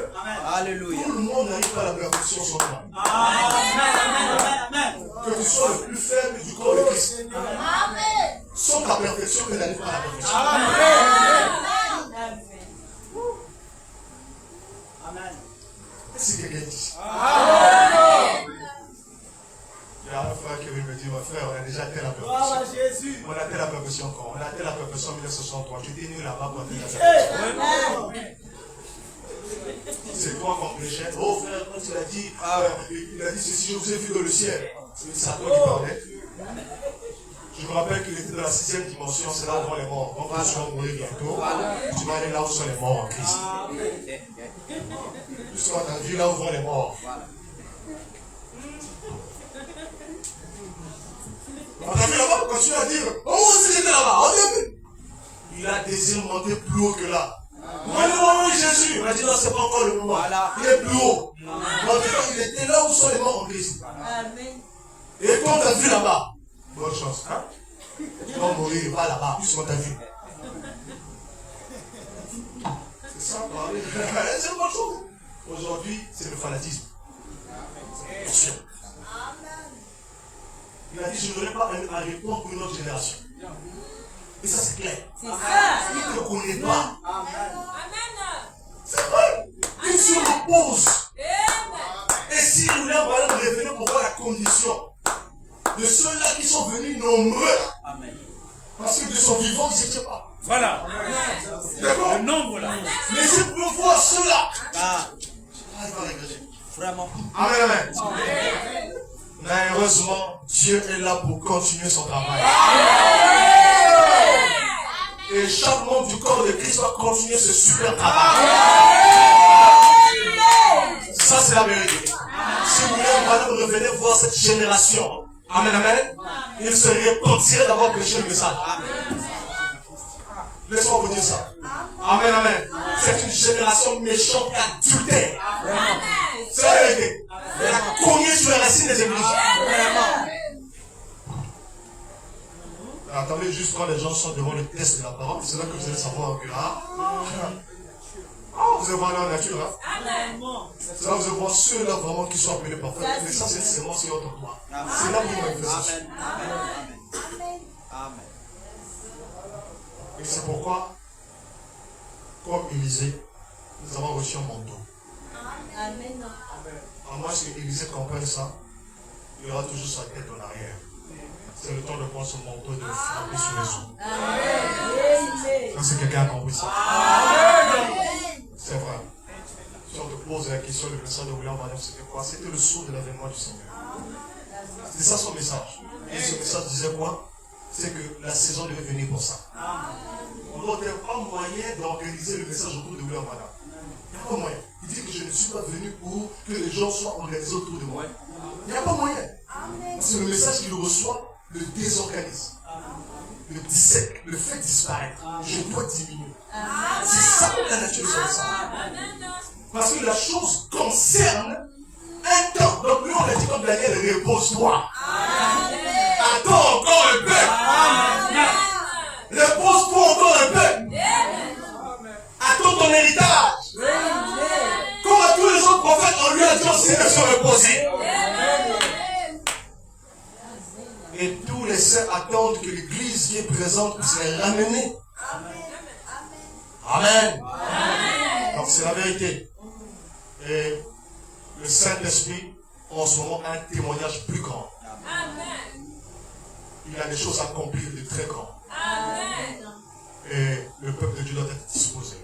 Alléluia. Tout le monde n'arrive pas à la perfection sans toi. Amen. Que tu sois le plus faible du corps de Christ. Amen. Sans ta perfection, tu n'arrives pas à la perfection. Amen. Amen. C'est quelqu'un dit. Il y a un frère qui me dit, mon frère, on a déjà atteint la Gloire à perfection. Jésus. On a atteint la perfection encore. On a atteint la perfection en 1963. J'étais né là-bas pour atteindre la perfection. C'est toi qu'on prêchait. Oh frère, quand il a dit ceci, je vous ai vu dans le ciel. C'est Satan qui parlait. Je me rappelle qu'il était dans la 6e dimension, c'est là où vont les morts. Donc tous vont mourir bientôt. Tu vas aller là où sont les morts en Christ. Tu seras entendu là où vont les morts. On a vu là-bas, continue à dire, oh si j'étais là-bas, on a vu. Il a désiré monter plus haut que là. Moi, le moment où Jésus, on a dit non, c'est pas encore le moment. Il est plus haut. En tout cas, il était là où sont les morts en Christ. Amen. Et quand on t'a vu là-bas, bonne chance. Hein? Tu vas mourir, va là-bas, plus qu'on t'a vu. C'est ça, parler. C'est une bonne chose. Aujourd'hui, c'est le fanatisme. Attention. Il a dit, je n'aurai pas à répondre pour une autre génération. Et ça, c'est clair. C'est ça. Il ne te connaît pas. Amen. C'est vrai. Il se repose. Et si nous voulons revenir pour voir la condition de ceux-là qui sont venus nombreux, parce que de son vivant, ils n'étaient pas. Voilà. D'accord? Le nombre là. Mais si vous pouvez voir ceux-là, Ah, il va regretter. vraiment. Amen, amen. Mais heureusement, Dieu est là pour continuer son travail. Et chaque membre du corps de Christ va continuer ce super travail. Ça, c'est la vérité. Si vous voulez, madame, revenez voir cette génération. Amen, amen. Il se repentirait d'avoir prêché le message. Laisse-moi vous dire ça. Amen, amen. C'est une génération méchante et adultère. C'est la vérité. Elle a cogné sur les racines des églises. Attendez juste quand les gens sont devant le test de la parole, c'est là que vous allez savoir que vous allez voir la nature. C'est là que vous allez voir ceux-là vraiment qui sont appelés parfaits. Mais ça, c'est une sémence qui est autre part. C'est là où il y a une manifestation. Amen. Et c'est pourquoi, comme Élisée, nous avons reçu un manteau. Amen. À moins que Élisée comprenne ça, il aura toujours sa tête en arrière. C'est le temps de prendre son manteau et de le frapper sur les os. Amen. Est-ce que quelqu'un a compris ça? Amen. C'est vrai. Si on te pose la question, le message de William Branham, c'était quoi? C'était le sceau de l'avènement du Seigneur. C'était ça son message. Et ce message disait quoi? C'est que la saison devait venir pour ça. On n'aurait pas moyen d'organiser le message autour de William Branham. Il n'y a pas moyen. Il dit que je ne suis pas venu pour que les gens soient organisés autour de moi. Il n'y a pas moyen. C'est le message qu'il reçoit, le désorganise, le dissèque, le fait disparaître. Je dois diminuer. C'est ça la nature de son message. Parce que la chose concerne un temps. Donc lui on a dit comme Daniel, repose-toi. Attends encore un peu. Repose-toi encore un peu. Attends ton héritage. Comme à tous les autres prophètes, on lui a dit aussi de se reposer. Et tous les saints attendent que l'église qui est présente puisse les ramener. Amen. Donc c'est la vérité. Et le Saint-Esprit en ce moment un témoignage plus grand. Il a des choses à accomplir de très grand. Et le peuple de Dieu doit être disposé,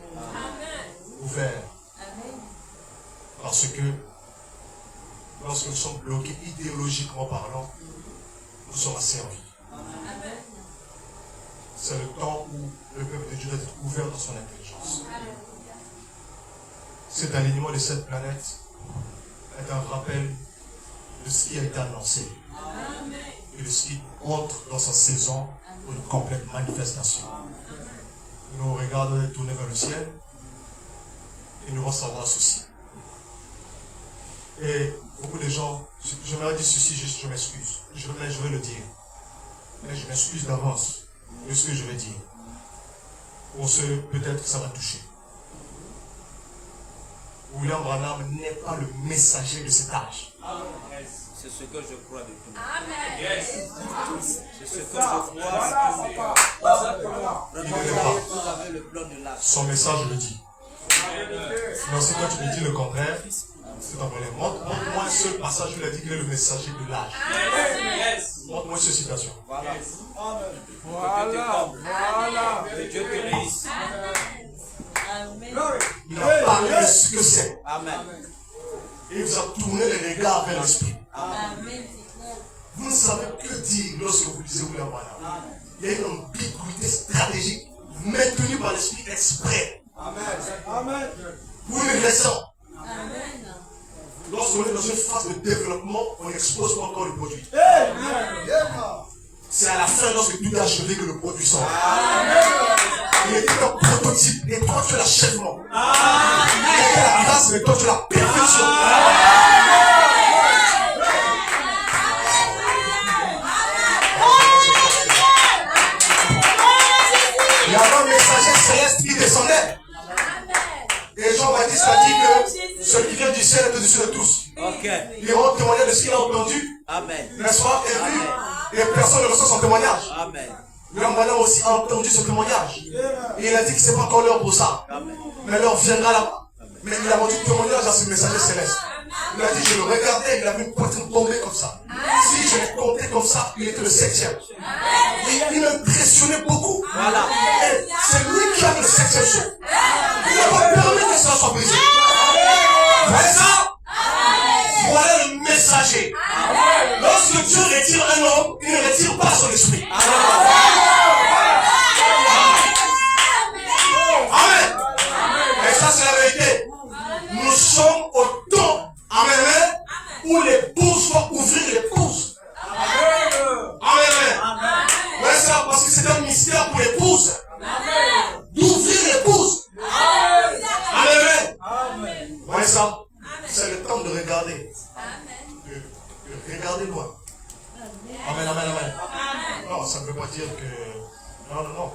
ouvert. Parce que lorsque nous sommes bloqués idéologiquement parlant, nous sommes asservis. C'est le temps où le peuple de Dieu doit être ouvert dans son intelligence. Cet alignement de cette planète est un rappel de ce qui a été annoncé et de ce qui entre dans sa saison pour une complète manifestation. Nous regardons tourner vers le ciel et nous allons savoir ceci. Et beaucoup de gens, j'aimerais dire ceci, je m'excuse. Je vais le dire. Mais je m'excuse d'avance de ce que je vais dire. Pour ceux, peut-être que ça va toucher. William Branham n'est pas le messager de cet âge. C'est ce que je crois de tout. Amen. C'est ce que je crois de tout. Il ne l'est pas. Vous avez le plan de l'âge. Son message le dit. Non, c'est quand tu me dis le contraire, c'est en vrai. Montre-moi un seul passage où il a dit qu'il est le messager de l'âge. Montre-moi cette citation. Voilà. Voilà. Que Dieu te bénisse. Amen. Il a parlé de ce que c'est. Amen. Et il vous a tourné les regards vers l'esprit. Amen. Vous ne savez que dire lorsque vous lisez William Branham. Il y a une ambiguïté stratégique maintenue par l'esprit exprès. Amen. Pour une raison. Amen. Lorsqu'on est dans une phase de développement, on n'expose pas encore le produit. C'est à la fin, lorsque tout est achevé, que le produit sort. Il était un prototype, et toi tu es l'achèvement. Il était la grâce, mais toi tu es la perfection. Il y avait un messager céleste qui descendait. Et Jean-Baptiste a dit que celui qui vient du ciel est au-dessus de tous. Ok. Il rend témoignage de ce qu'il a entendu, Amen. n'est-ce pas, et vu, et personne ne reçoit son témoignage. Amen. William Branham aussi a entendu ce témoignage. Et il a dit que ce n'est pas encore l'heure pour ça. Amen. Mais l'heure viendra là-bas. Mais il a rendu témoignage à ce messager céleste. Il a dit, je le regardais, il avait une poitrine tombée comme ça. Si je l'ai compté comme ça, il était le 7e. Il m'impressionnait beaucoup. Voilà. Et c'est lui qui avait le 7e saut. Il n'a pas permis que ça soit brisé. Voilà ça. Voilà le messager. Lorsque Dieu retire un homme, il ne retire pas son esprit. Amen. Et ça c'est la vérité. Nous sommes au temps, amen, où l'épouse va ouvrir l'épouse. Amen. Mais ça parce que c'est un mystère pour l'épouse. D'ouvrir l'épouse. Amen. Voyez ça? C'est le temps de regarder. De regarder loin. Amen. Non, ça ne veut pas dire que... Non.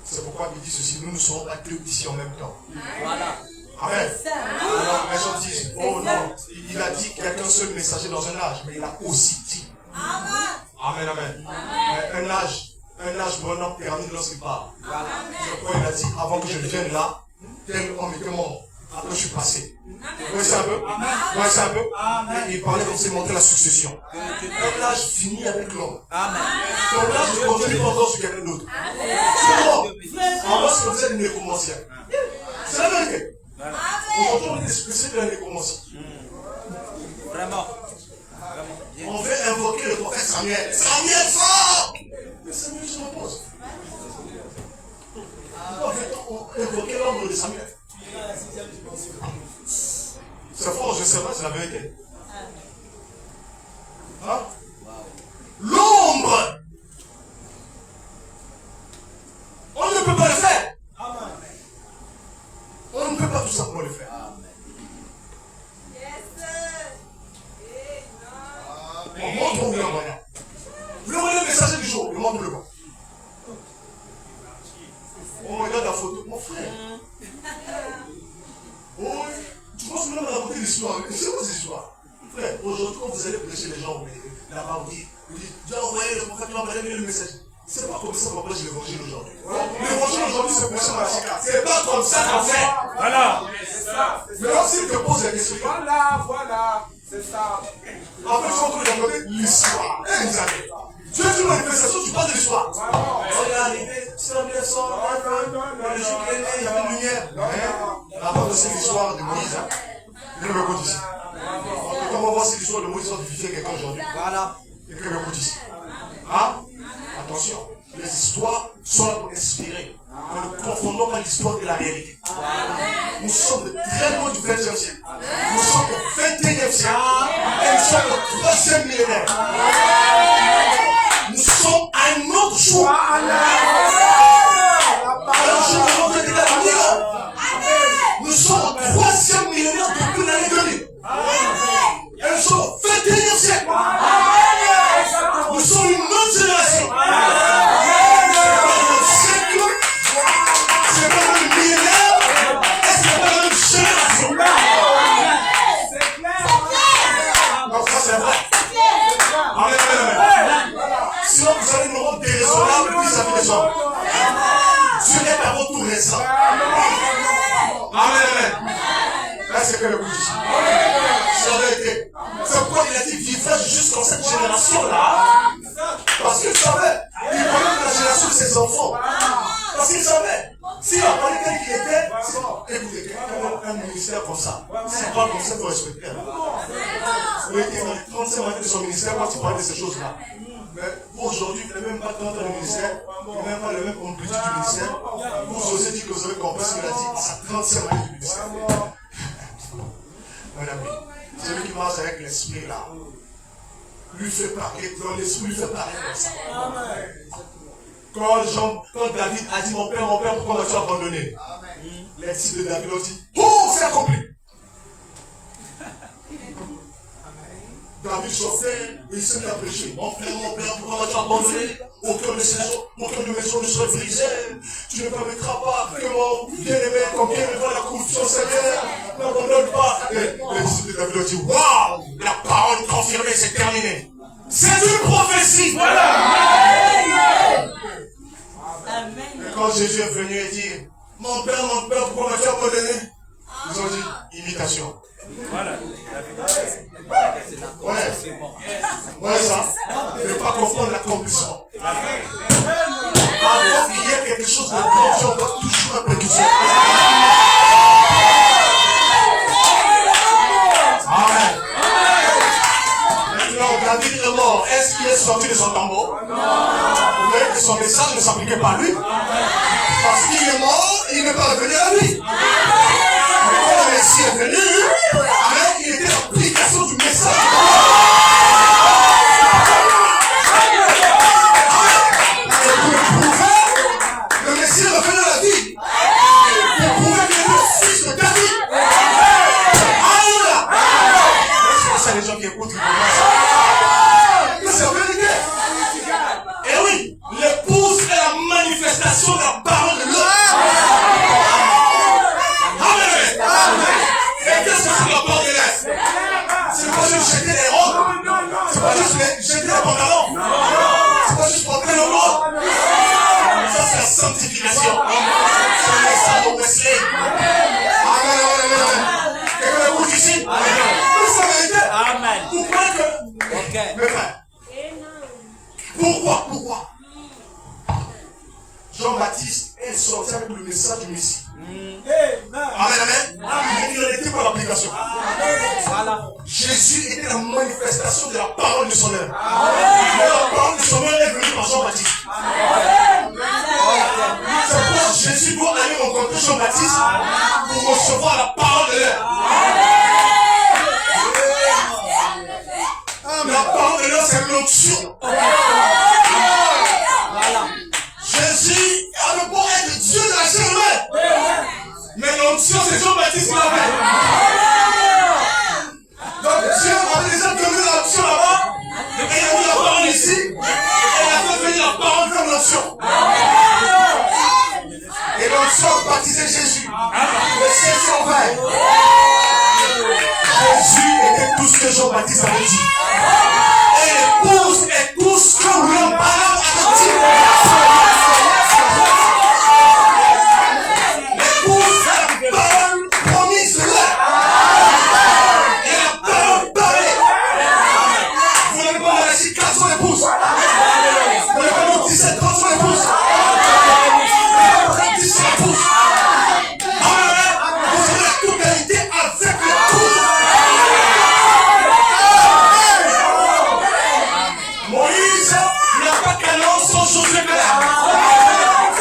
C'est pourquoi il dit ceci. Nous ne serons pas deux ici en même temps. Voilà. Amen. Alors, les gens disent, oh non, il a dit qu'il n'y a qu'un seul messager dans un âge, mais il a aussi dit. Amen. Mais un âge bonhomme termine lorsqu'il parle. C'est pourquoi il a dit, avant que je vienne là, tel homme était mort. Après, je suis passé. Vous voyez ça un peu? Vous voyez ça un peu? Et il parlait comme c'est monté la succession. Donc là, je finis avec l'homme. Donc là, je continue encore sur quelqu'un d'autre. C'est bon. En moi, c'est comme ça, il est commencé. C'est la vérité. Aujourd'hui, on est spécialisé dans les commencés. Vraiment. On veut invoquer le prophète Samuel. Samuel fort! Mais Samuel se repose. On veut invoquer l'ombre de Samuel. C'est fort, je ne sais pas, c'est la vérité. Hein? L'ombre! On ne peut pas le faire. On ne peut pas tout simplement le faire. On montre le moyen. Vous le voyez le messager du jour, le montre le bon. On regarde la photo, mon frère. Oh, tu penses même à raconter l'histoire. C'est quoi cette histoire? Frère, aujourd'hui, quand vous allez prêcher les gens, là-bas, vous dites, tu as envoyé le prophète, tu as envoyé le message. C'est pas comme ça qu'on prêche l'évangile aujourd'hui. L'évangile aujourd'hui, c'est prêcher dans la chicane. C'est pas comme ça qu'on fait. Voilà. Maintenant, s'il te pose la question. Voilà. C'est ça. En fait, tu vas trouver d'un côté l'histoire. Vous savez. Tu es une manifestation, tu parles de l'histoire. On est arrivé, c'est en 1900, le jour qu'il est né, il y avait une lumière. Après, c'est l'histoire de Moïse. Quelqu'un me écoute ici. Comment on voit cette histoire de Moïse sans vivifier quelqu'un aujourd'hui? Voilà. Quelqu'un me écoute ici. Hein? Attention, les histoires sont là pour inspirer. Nous ne confondons pas l'histoire et la réalité. Nous sommes très loin du 20e siècle. Nous sommes au 21e siècle. Et nous sommes au 3e millénaire. Nous sommes à un autre jour. Alors je me montre des gars. Nous sommes au 3e millénaire depuis l'année 2000. Et nous sommes au 21e siècle. Nous sommes une autre génération. C'est pas le millénaire. Et c'est pas la même génération. Donc ça c'est vrai. Amen. Sinon vous allez nous rendre déraisonnables vis-à-vis des hommes. Dieu est à votre tour récent. Amen. Là c'est que le coup ici. C'est la vérité. C'est pourquoi il a dit vivre jusqu'en cette génération-là. Parce qu'il savait. Il connaît la génération de ses enfants. Parce qu'il savait. S'il a parlé tel qu'il était, écoutez, un ministère comme ça, s'il parle comme ça, il faut respecter. Il était dans les 35 années de son ministère quand il parlait de ces choses-là. Mais aujourd'hui, vous n'avez même pas 30 ans de ministère, vous n'avez même pas le même amplitude du ministère. Vous osez dire que vous avez compris ce qu'il a dit à sa 35 années du ministère. Mon ami, celui qui marche avec l'esprit là, lui fait parler, dans l'esprit lui fait parler comme ça. Quand David a dit mon père, pourquoi m'as-tu abandonné? Les disciples de David ont dit, tout s'est accompli. David sortait, il s'est mis à prêcher. Mon père, pourquoi m'as-tu abandonné? Aucun de mes os ne serait brisé. Tu ne permettras pas que mon bien-aimé, ton bien-aimé voit la corruption, Seigneur. N'abandonne pas. Et les disciples de David ont dit, waouh, la parole confirmée, c'est terminé. C'est une prophétie. Voilà. Et quand Jésus est venu et dit, mon père, pourquoi m'as-tu abandonné? Ils ont dit, imitation. Voilà. Ouais, ça. Ne pas confondre l'accomplissement. Avant qu'il y ait quelque chose de grand, on doit toujours répétition. Amen. Maintenant, David est mort. Est-ce qu'il est sorti de son tombeau? Non. Vous voyez que son message ne s'appliquait pas à lui. Parce qu'il est mort, il n'est pas revenu à lui. Mais quand le Messie est venu, il était l'application du message. Et pour prouver, le Messie est revenu à la vie. Pour prouver qu'il est le fils de David. Alléluia. C'est ça les gens qui écoutent, qui commencent. Mais c'est la vérité. Et oui, l'épouse est la manifestation de la parole de l'homme. Et qu'est-ce que c'est la porte de l'Est? C'est pas juste jeter les robes. C'est pas juste jeter les pantalons. C'est pas juste porter le mot. Ça, c'est la sanctification. C'est le message de Wesley. Amen. Ok. Mes frères. Pourquoi? Jean-Baptiste est sorti avec le message du Messie. Amen. Il n'était pas l'application. Voilà. Jésus était la manifestation de la parole de son œuvre. La parole de son œuvre est venue par Jean-Baptiste. C'est pourquoi Jésus doit aller rencontrer Jean-Baptiste pour recevoir la parole de l'œuvre. La parole de l'œuvre, c'est l'onction. Voilà. Jésus a le beau être Dieu de la chair humaine. Mais l'onction, c'est Jean-Baptiste qui l'a fait. Donc Dieu avait déjà donné l'onction là-bas. Et il a mis la parole ici. Et il a fait venir la parole comme l'onction. Et l'onction a baptisé Jésus. Le ciel s'est ouvert. Jésus était tout ce que Jean-Baptiste avait dit. Et l'épouse est tout ce que William Branham avait dit. L'épouse est la parole promise de l'œuvre. Et la parole parlée. Vous n'avez pas réussi 400 épouses. Vous n'avez pas eu 17 ans sur l'épouse. Vous n'avez pas 17 épouses. Vous avez la totalité avec l'épouse. Moïse n'a pas Canaan sans Josué Caleb.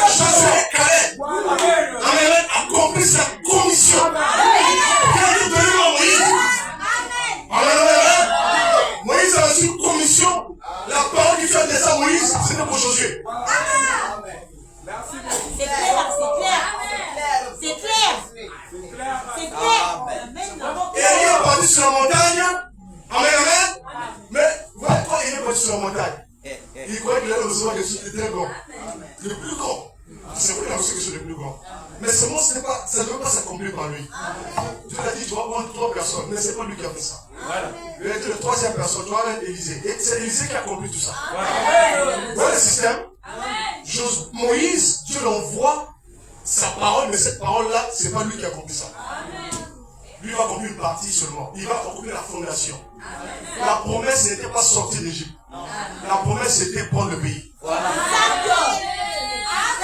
Josué Caleb. Amen. Accompli sa commission. Qui a été donnée à Moïse. Amen. Moïse a reçu une commission. La parole qui fait descendre à Moïse, c'était pour Josué. C'est clair. Et il est parti sur la montagne. Amen. Mais, voilà quand il est parti sur la montagne. Il croyait qu'il allait recevoir quelque chose de très grand. Le plus grand. C'est vrai qu'il a reçu quelque chose de plus grand. Mais ce mot, ça ne veut pas s'accomplir par lui. Dieu a dit, tu vas prendre 3 personnes. Mais ce n'est pas lui qui a fait ça. Voilà. Il a été la 3e personne. Tu vas aller Élisée. Et c'est Élisée qui a accompli tout ça. Voilà le système. Moïse, Dieu l'envoie sa parole, mais cette parole-là, ce n'est pas lui qui a accompli ça. Lui va accomplir une partie seulement. Il va accomplir la fondation. La promesse n'était pas sortir d'Égypte. La promesse c'était prendre le pays. Voilà.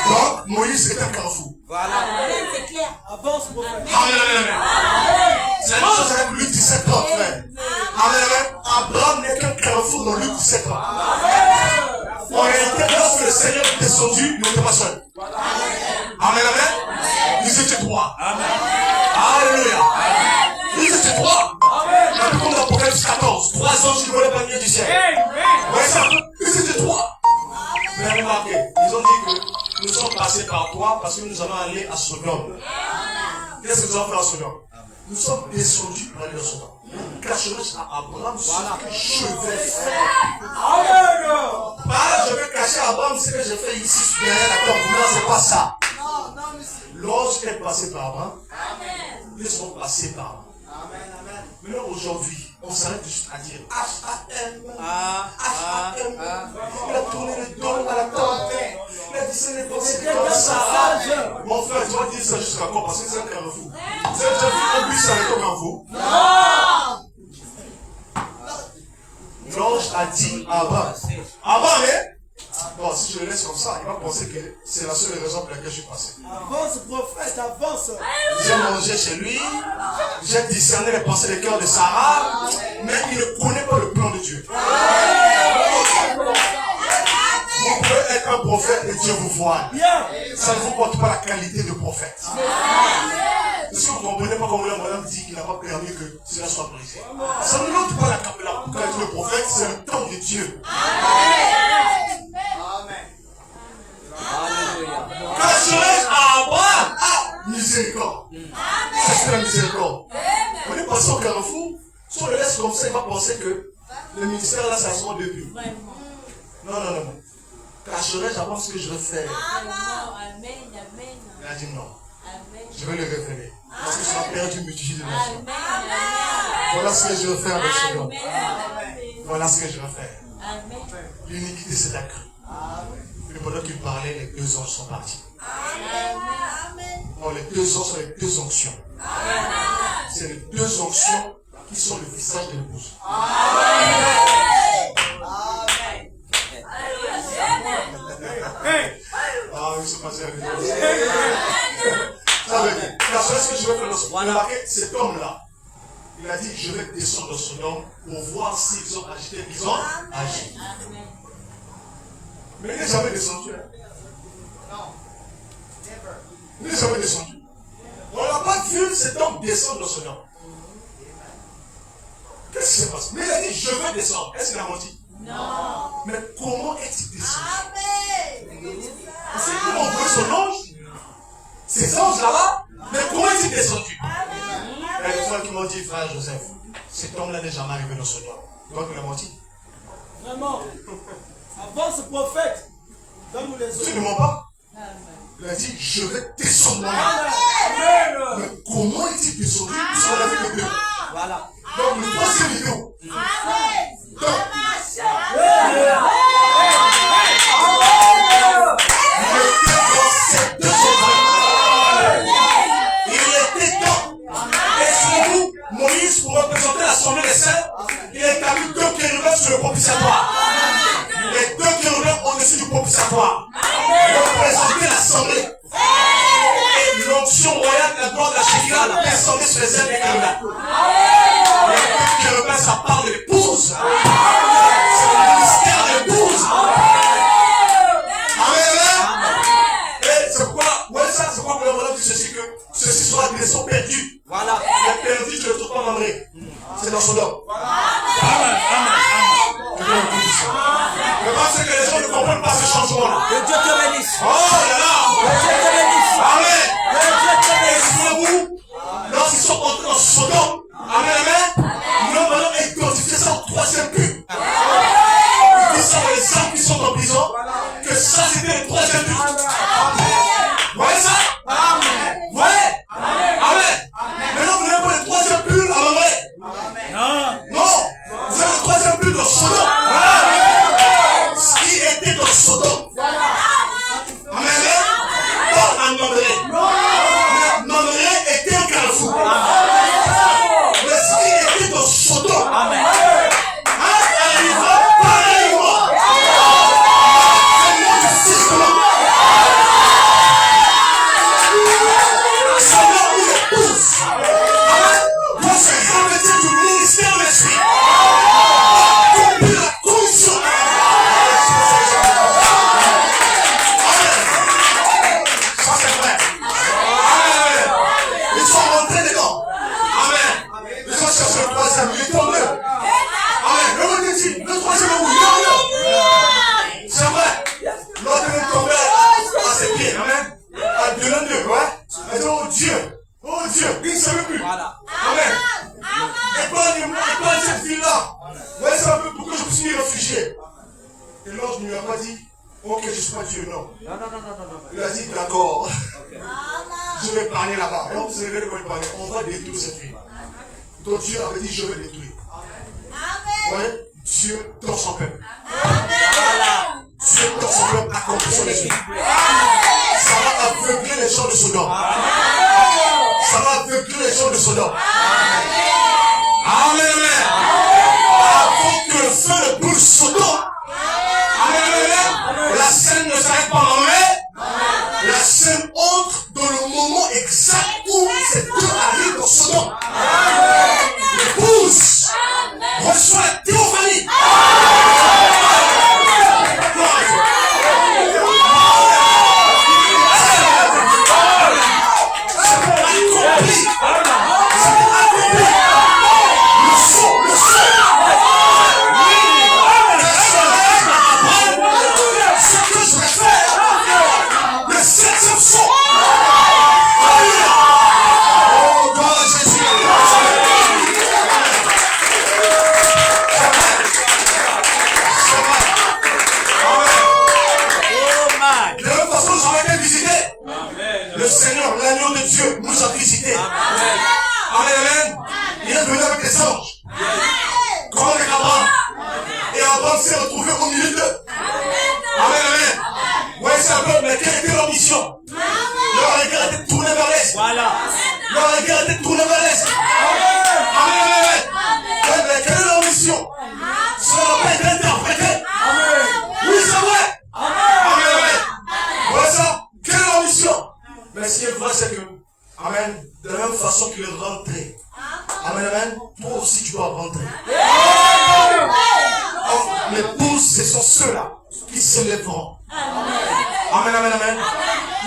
Donc Moïse est un carrefour. Voilà. C'est clair. Avance, prophète. Amen. C'est la même chose avec Luc 17 ans, frère. Amen. Abraham n'est qu'un carrefour dans Luc 17 ans. En réalité, lorsque le Seigneur est descendu, il n'était pas seul. Amen. Ils étaient 3. Alléluia. Ils étaient 3. Un peu comme dans l'Apocalypse 14. 3 anges qui volaient parmi du ciel. Ouais, ça. Ils étaient 3. Mais remarquez, ils ont dit que nous sommes passés par 3 parce que nous allons aller à Sodome. Qu'est-ce que nous allons faire à Sodome? Nous sommes descendus pour aller à Sodome. Cacherai à Abraham ce que je vais faire. Pas je vais cacher à Abraham ce que j'ai fait ici derrière la porte. Non, c'est pas ça. Lorsqu'elle est passée par Abraham, ils sont passés par Abraham. Mais là, aujourd'hui, on s'arrête juste à dire H-A-M. H-A-M. Il a tourné le dos à la table. Il a dit c'est les pensées comme ça. Mon frère, tu vas dire ça jusqu'à quand? Parce que c'est un carrefour. Vous avez déjà vu un bus avec un carrefour? Non! L'ange a dit à Abraham. Abraham, hein? Bon, si je le laisse comme ça, il va penser que c'est la seule raison pour laquelle je suis passé. Avance, prophète, avance. J'ai mangé chez lui, j'ai discerné les pensées des cœurs de Sarah, mais il ne connaît pas le plan de Dieu. Vous pouvez être un prophète et Dieu vous voit. Ça ne vous porte pas la qualité de prophète. Si vous ne comprenez pas comment madame dit qu'il n'a pas permis que cela soit brisé. Ça ne note pas la qualité de prophète, c'est le temps de Dieu. Cacherai à Abraham. Miséricorde. C'est la miséricorde. On est passé au carrefour. Si on le laisse comme ça, il va penser que le ministère là, c'est à son début. Non. Cacherai-je avant ce que je vais faire? Il a dit non. Je vais le révéler. Parce que je vais perdre une multitude de nations. Voilà ce que je vais faire avec ce homme. Voilà ce que je vais faire. L'iniquité s'est accrue. Et pendant qu'il parlait, les 2 anges sont partis. Bon, les 2 anges sont les 2 onctions. C'est les 2 onctions qui sont le visage de l'épouse. remarquez, cet homme-là, il a dit, je vais descendre dans Sodome pour voir s'ils ont agi tel qu'ils ont agi. Mais il n'est jamais descendu. Il n'est jamais descendu. On n'a pas vu cet homme descendre dans Sodome. Qu'est-ce qui se passe? Mais il a dit, je vais descendre. Est-ce qu'il a menti? Non. Mais comment est-il descendu? Amen. C'est qu'ils ont vu son ange. Ces anges là-bas. Mais comment est-il descendu? Il y a des gens qui m'ont dit, frère Joseph, cet homme-là n'est jamais arrivé dans Sodome. Donc il a menti. Vraiment. Avant ce prophète, donne-nous les Tu autres. ne mens pas? Amen. Il a dit, je vais descendre moi-même. Amen. Mais comment est-il descendu? Puisqu'on a vu les deux. Voilà. Donc le troisième vidéo. Donc, il était dans ces deux endroits. Il était temps. Et sur vous, Moïse, pour représenter l'assemblée des saints, il a établi deux chérubins sur le propitiatoire. Les deux chérubins au-dessus du propitiatoire. Représenter l'assemblée. Et l'onction royale de la gloire de la Shekinah, la personne sur les ailes des chérubins. Les deux chérubins, ça parle de l'épouse. C'est le mystère de l'épouse. Amen. Et c'est pourquoi, ouais, ça, c'est pourquoi le bonhomme dit ceci, que ceci sera des sont perdus. Voilà. Les perdus, tu ne le trouves pas en Amérique. C'est dans Sodome. Amen. Je pense que les gens ne comprennent pas ce changement-là. Que Dieu te bénisse. Oh là là. Que Dieu te bénisse. Amen. Que Dieu te Et bénisse. souvenez-vous, lorsqu'ils sont entrés dans Sodome, amen, nous avons maintenant identifié ça au troisième but. Ils disent ça dans les hommes qui sont en prison, que ça c'était le troisième but. Vous voyez ça? Vous voyez? Amen. Maintenant vous n'avez pas le troisième but à l'envers. Non. Non, vous avez le troisième but dans Sodome. Ce qui était dans Sodome. Amen. Pas en Nombré. Nombré était un carrefour. Mais ce qui était dans Sodome. Arrivera pareillement. C'est le nom du Fils de l'homme. Sodome ou l'épouse. Doit se revêtir du ministère de l'Esprit. Accomplir la commission. Ça c'est vrai. Amen. Ils sont rentrés dedans. Amen. Ils ont cherché le troisième. Il est tombé. Amen. Le monde dit, le troisième est où? Il est en haut. C'est vrai. L'autre est tombé à ses pieds. Amen. À Dieu l'un d'eux, ouais. Elle dit, oh Dieu. Oh Dieu. Il ne savait plus. Voilà. Amen. Épargne cette ville-là. Ouais, c'est un peu pour que je puisse m'y réfugier. Et l'ange ne lui a pas dit, ok, je ne suis pas Dieu, non. Non. Il a dit, d'accord. Je vais parler là-bas. Et on vous avez de parler. On va détruire cette ville. Donc Dieu avait dit, je vais détruire. Ouais, Dieu dans son peuple. Voilà. Dieu dans son peuple accomplit son esprit. Ça va aveugler les gens de Sodome. Ça va aveugler les gens de Sodome. Amen. Avant que le feu ne brûle Sodome. Amen. La scène ne s'arrête pas en main. La scène entre dans le moment exact où ces deux arrivent dans Sodome. L'épouse reçoit la théophanie. Le Seigneur, l'agneau de Dieu, nous a visités. Amen. Il est venu avec les anges. Comme avec Abraham. Et Abraham s'est retrouvé au milieu d'eux. Amen. Ouais, c'est un peu, mais quelle était leur mission? Leur regard était tourné vers l'Est. Voilà. Leur regard était tourné vers l'Est. Amen. Ouais, mais quelle est leur mission? Ça n'a pas été interprété. Oui, c'est vrai. Amen. Ouais, ça. Quelle est leur mission? Mais ce qui est vrai, c'est que, amen, de la même façon qu'il se lèveront. Amen, amen, amen.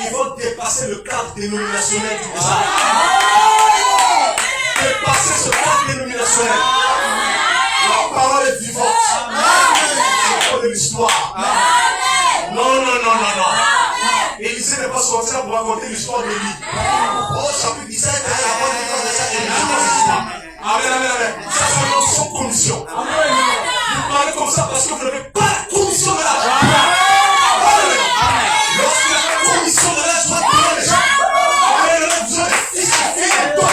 Ils vont dépasser le cadre dénominationnel du message. Dépasser ce cadre dénominationnel. La parole est vivante. C'est pas de l'histoire. Non, non, non, non, non. Élisée n'est pas sorti là pour raconter l'histoire de lui. Oh, chapitre 17, amen, amen, amen. Ça, c'est une option commission. Vous parlez comme ça parce que vous n'avez pas la commission de l'âge. Lorsque la commission de l'âge va prendre les gens, vous avez fils et filles de toi.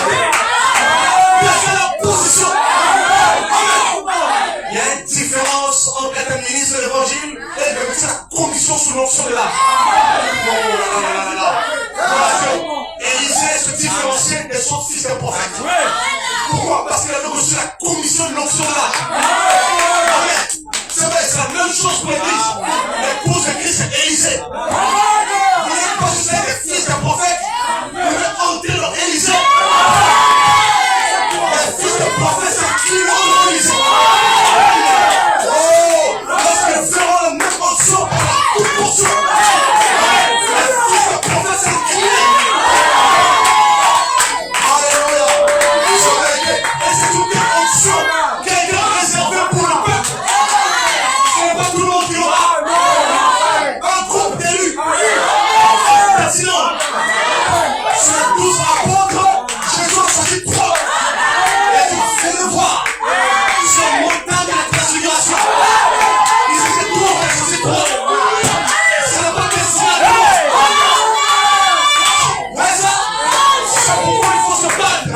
Vous avez la position. Il y a une différence entre être un ministre de l'évangile et de mettre la commission sous l'onction de l'âge. Élisée se différenciait des autres fils des prophètes. Pourquoi? Parce qu'il avait reçu la commission de l'onction de l'âge. Amen. C'est vrai, c'est la même chose pour l'église. L'épouse de Christ est Élisée. Vous n'êtes pas juste des fils des prophètes, vous devez entrer dans Élisée. Les fils des prophètes s'inclineront dans Élisée. Oh, lorsqu'ils verront la même onction, toute portion. Les fils des prophètes s'inclineront. Et c'est une telle onction qui a été réservée pour le peuple. Ce n'est pas tout le monde qui aura un groupe d'élus. Sinon, sur les 12 apôtres, Jésus a choisi 3. Et tu fais le voir sur la montagne de la transfiguration. Ils étaient 3, on a choisi 3. Ce n'est pas question à toi. Ouais, ça, c'est pourquoi il faut se battre.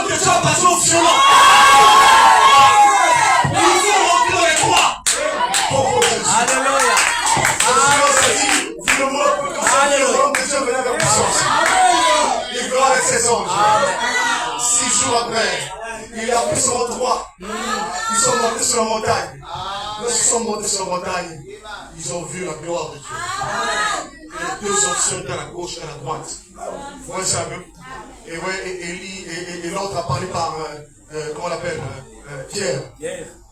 Que tu as passé au violent. Il faut rentrer dans les croix. Oh Jésus. Alléluia. Jésus a dit, vu le monde comme ça, le royaume de Dieu venait avec puissance. Il gloire avec ses anges. 6 jours après, il a pris son droit. Ils sont montés sur la montagne. Lorsqu'ils sont montés sur la montagne, ils ont vu la gloire de Dieu. Les 2 options étaient à la gauche et à la droite. Vous voyez ça un peu? Et ouais, et l'autre a parlé par, comment on l'appelle, Pierre.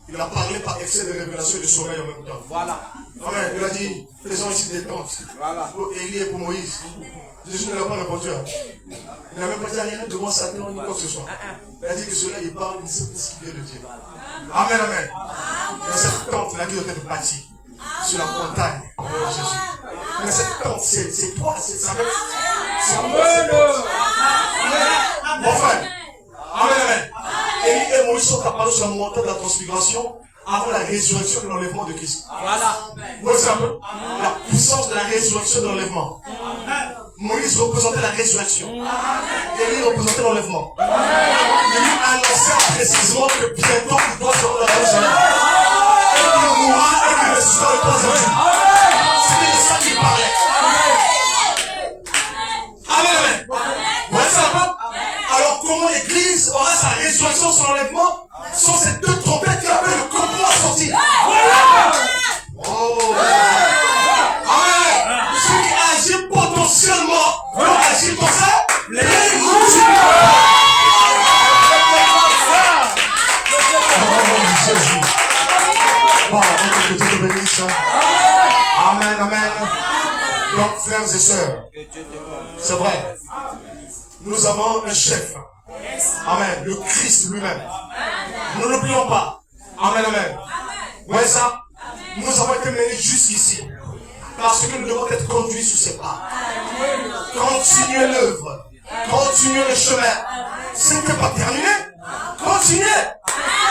Il a parlé par excès de révélation et de sommeil en même temps. Voilà. Amen. Il a dit, faisons ici des tentes. Voilà. Pour Élie et pour Moïse. Jésus ne l'a pas répondu. Il n'a même pas dit rien devant Satan ni quoi que ce soit. Il a dit que cela, il parle, il ne sait pas ce qu'il vient de dire. Amen, amen. Mais cette tente-là qui doit être bâtie sur la montagne. Oh Jésus. Mais cette tente, c'est toi, c'est ça. C'est mon frère. Amen, amen. Élie et Moïse sont apparus sur la montagne de la transfiguration avant la résurrection de l'enlèvement de Christ. Voilà. Vous voyez un peu la puissance de la résurrection de l'enlèvement. Moïse représentait la résurrection. Élie représentait l'enlèvement. Élie annonçait précisément que bientôt il doit se rendre à Jérusalem. Et qu'il mourra et qu'il ressuscitera le 3e jour. C'était de ça qu'il parlait. Amen, amen. Vous voyez ça un peu? Alors comment l'église aura sa résurrection, son enlèvement, sans ces 2 trompettes qui appellent le complot à sortir? Oh! Amen! Ceux qui agissent potentiellement vont agir comme ça. Oh Jésus! Bon, que Dieu te bénisse. Amen, amen. Donc, frères et sœurs, c'est vrai. Nous avons un chef. Amen. Le Christ lui-même. Nous ne l'oublions pas. Amen, amen. Vous voyez ça? Nous avons été menés jusqu'ici. Parce que nous devons être conduits sur ses pas. Continuez l'œuvre. Continuez le chemin. Ce n'est pas terminé. Continuez.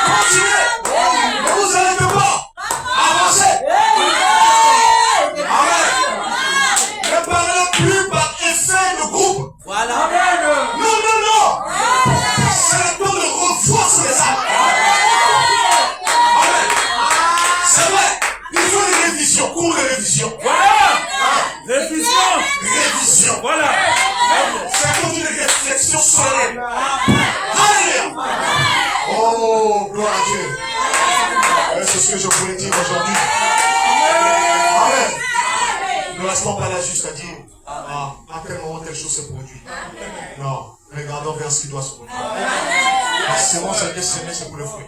Continuez. Ne vous arrêtez pas. Avancez. Amen. Ne parlez plus par effet de groupe. Voilà. Non, non, non. C'est le temps de revoir sur les âmes. Amen. C'est vrai. Il faut une révision. Cours de révision. Voilà. Révision. Révision. Voilà. C'est comme une réflexion solennelle. Alléluia. Oh, gloire à Dieu. C'est ce que je voulais dire aujourd'hui. Amen. Ne restons pas là juste à dire, à quel moment telle chose se produit. Non, regardons vers ce qui doit se produire. La semence a été semée, c'est pour le fruit.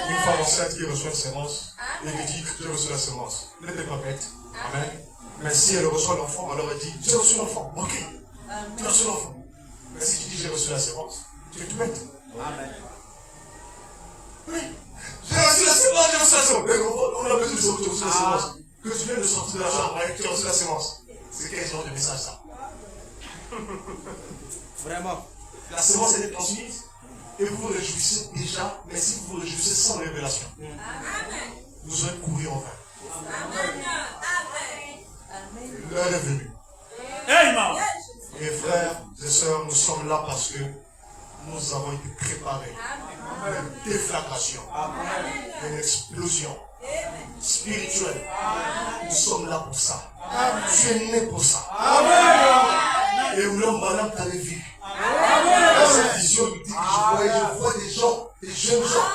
Il femme enceinte qui reçoit une sémence et qui dit j'ai reçu la sémence, n'était pas bête. Amen. Mais si elle reçoit l'enfant, alors elle dit j'ai reçu l'enfant. Ok. Tu as reçu l'enfant. Mais si tu dis j'ai reçu la sémence, tu es tout bête. Amen. Oui. J'ai reçu la sémence, j'ai reçu la sémence. Mais on a besoin de savoir que tu as reçu la sémence. Que tu viens de sortir de la chambre et que tu as reçu la sémence. C'est quel genre de message ça? Vraiment. La sémence elle est transmise et vous vous réjouissez déjà, mais si vous vous réjouissez sans révélation, vous allez courir en vain. L'heure est venue. Amen. Mes frères et sœurs, nous sommes là parce que nous avons été préparés à une déflagration, une explosion spirituelle. Nous sommes là pour ça. Tu es né pour ça. Et l'homme malin t'avait vu. Dans cette vision, il dit que je vois des gens, des jeunes gens.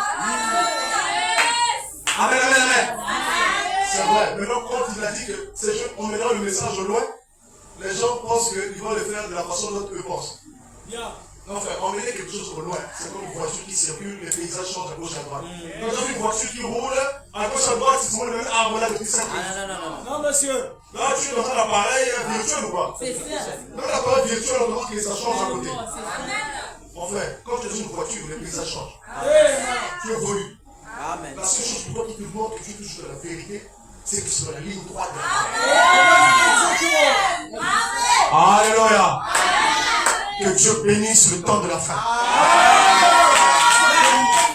Amen, amen, amen. C'est vrai. Maintenant, quand il a dit que ces jeunes, on mettra le message au loin, les gens pensent qu'ils vont le faire de la façon dont eux pensent. Non, frère, emmener quelque chose au loin, c'est comme une voiture qui circule, les paysages changent à gauche à droite. Quand une voiture qui roule, à gauche à droite, c'est le même arbre là depuis 5 minutes. Non, monsieur. Là, tu es dans un appareil virtuel ou quoi? C'est ça. Dans l'appareil virtuel, on demande que les paysages changent à côté. Mon frère, quand tu es dans une voiture, les paysages changent. Tu évolues. Amen. La seule chose pour toi qui te montre que tu touches de la vérité, c'est que c'est sur la ligne droite. Alléluia. Que Dieu bénisse le temps de la fin.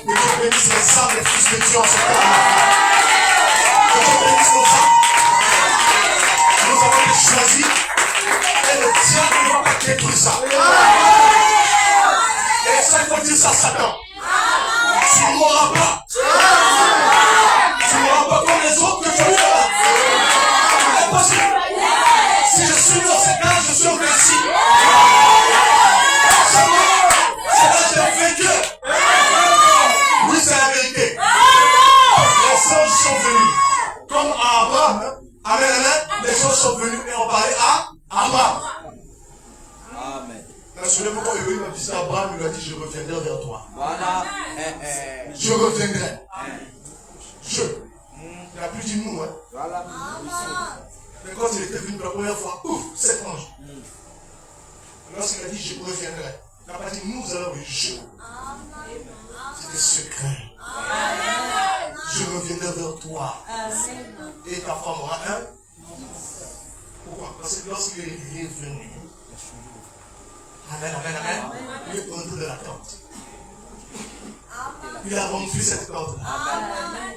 Que Dieu bénisse les âmes des fils de Dieu en ce temps-là. Que Dieu bénisse nos âmes. Nous avons été choisis et le diable ne va pas détruire ça. Et ça, il faut dire ça à Satan. Tu ne mourras pas. Tu ne mourras pas comme les autres que tu feras. C'est possible. Si je suis dans ces cas, je suis au récit. C'est là que j'ai vécu. Oui, c'est la vérité. Les anges sont venus. Comme à Abraham. Amen, amen. Les anges sont venus et ont parlé à Abraham. Amen. Souvenez-vous quand Elohim a visité Abraham, il lui a dit je reviendrai vers toi. Voilà. Je reviendrai. Je. Il n'a plus dit nous. Hein. Voilà. Mais quand il était venu pour la première fois, ouf, cet ange. Lorsqu'il a dit je reviendrai, il n'a pas dit nous allons oui, je. C'était secret. Je reviendrai vers toi. Et ta femme aura un. Pourquoi? Parce que lorsqu'il est revenu, amen, amen, amen, il est entré de la tente. Il a rempli cette tente.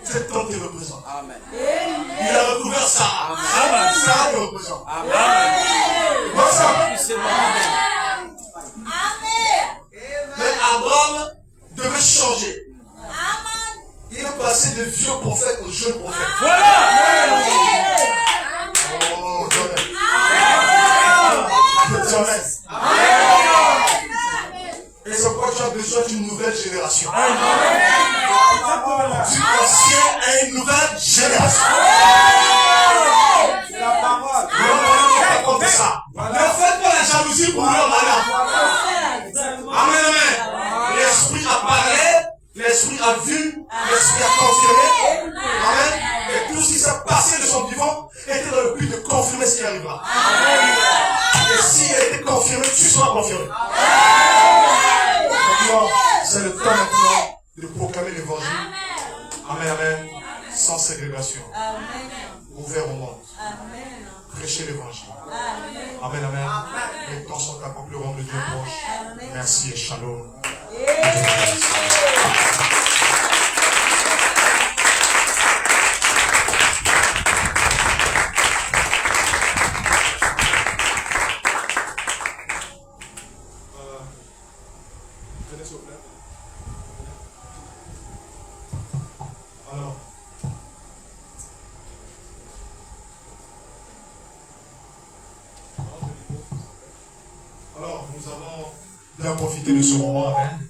Cette tente le représente. Amen. Il a recouvert ça. Ça le représente. Amen. Vois ça. C'est bon. Amen. Mais Abraham devait changer. Il est passé de vieux prophètes aux jeunes prophètes. Oh, et c'est pourquoi tu as besoin d'une nouvelle génération. Du ancien à une nouvelle génération. C'est la parole. On ne pas contre ça. Ne faites pas la jalousie pour leur malheur. Amen, amen. L'esprit a parlé, l'esprit a vu, l'esprit a confirmé. Amen. Et tout ce qui s'est passé de son vivant était dans le but de confirmer ce qui arrivera. Et si elle était confirmée, tu seras confirmé. Maintenant, c'est le temps maintenant de proclamer l'évangile. Amen, amen. Sans ségrégation. Ouvert au monde. Prêcher l'évangile. Amen, amen. Les temps sont accomplis, le Dieu proche. Merci et shalom. Venez s'il vous plaît. Alors, nous allons bien profiter de ce moment. Amen.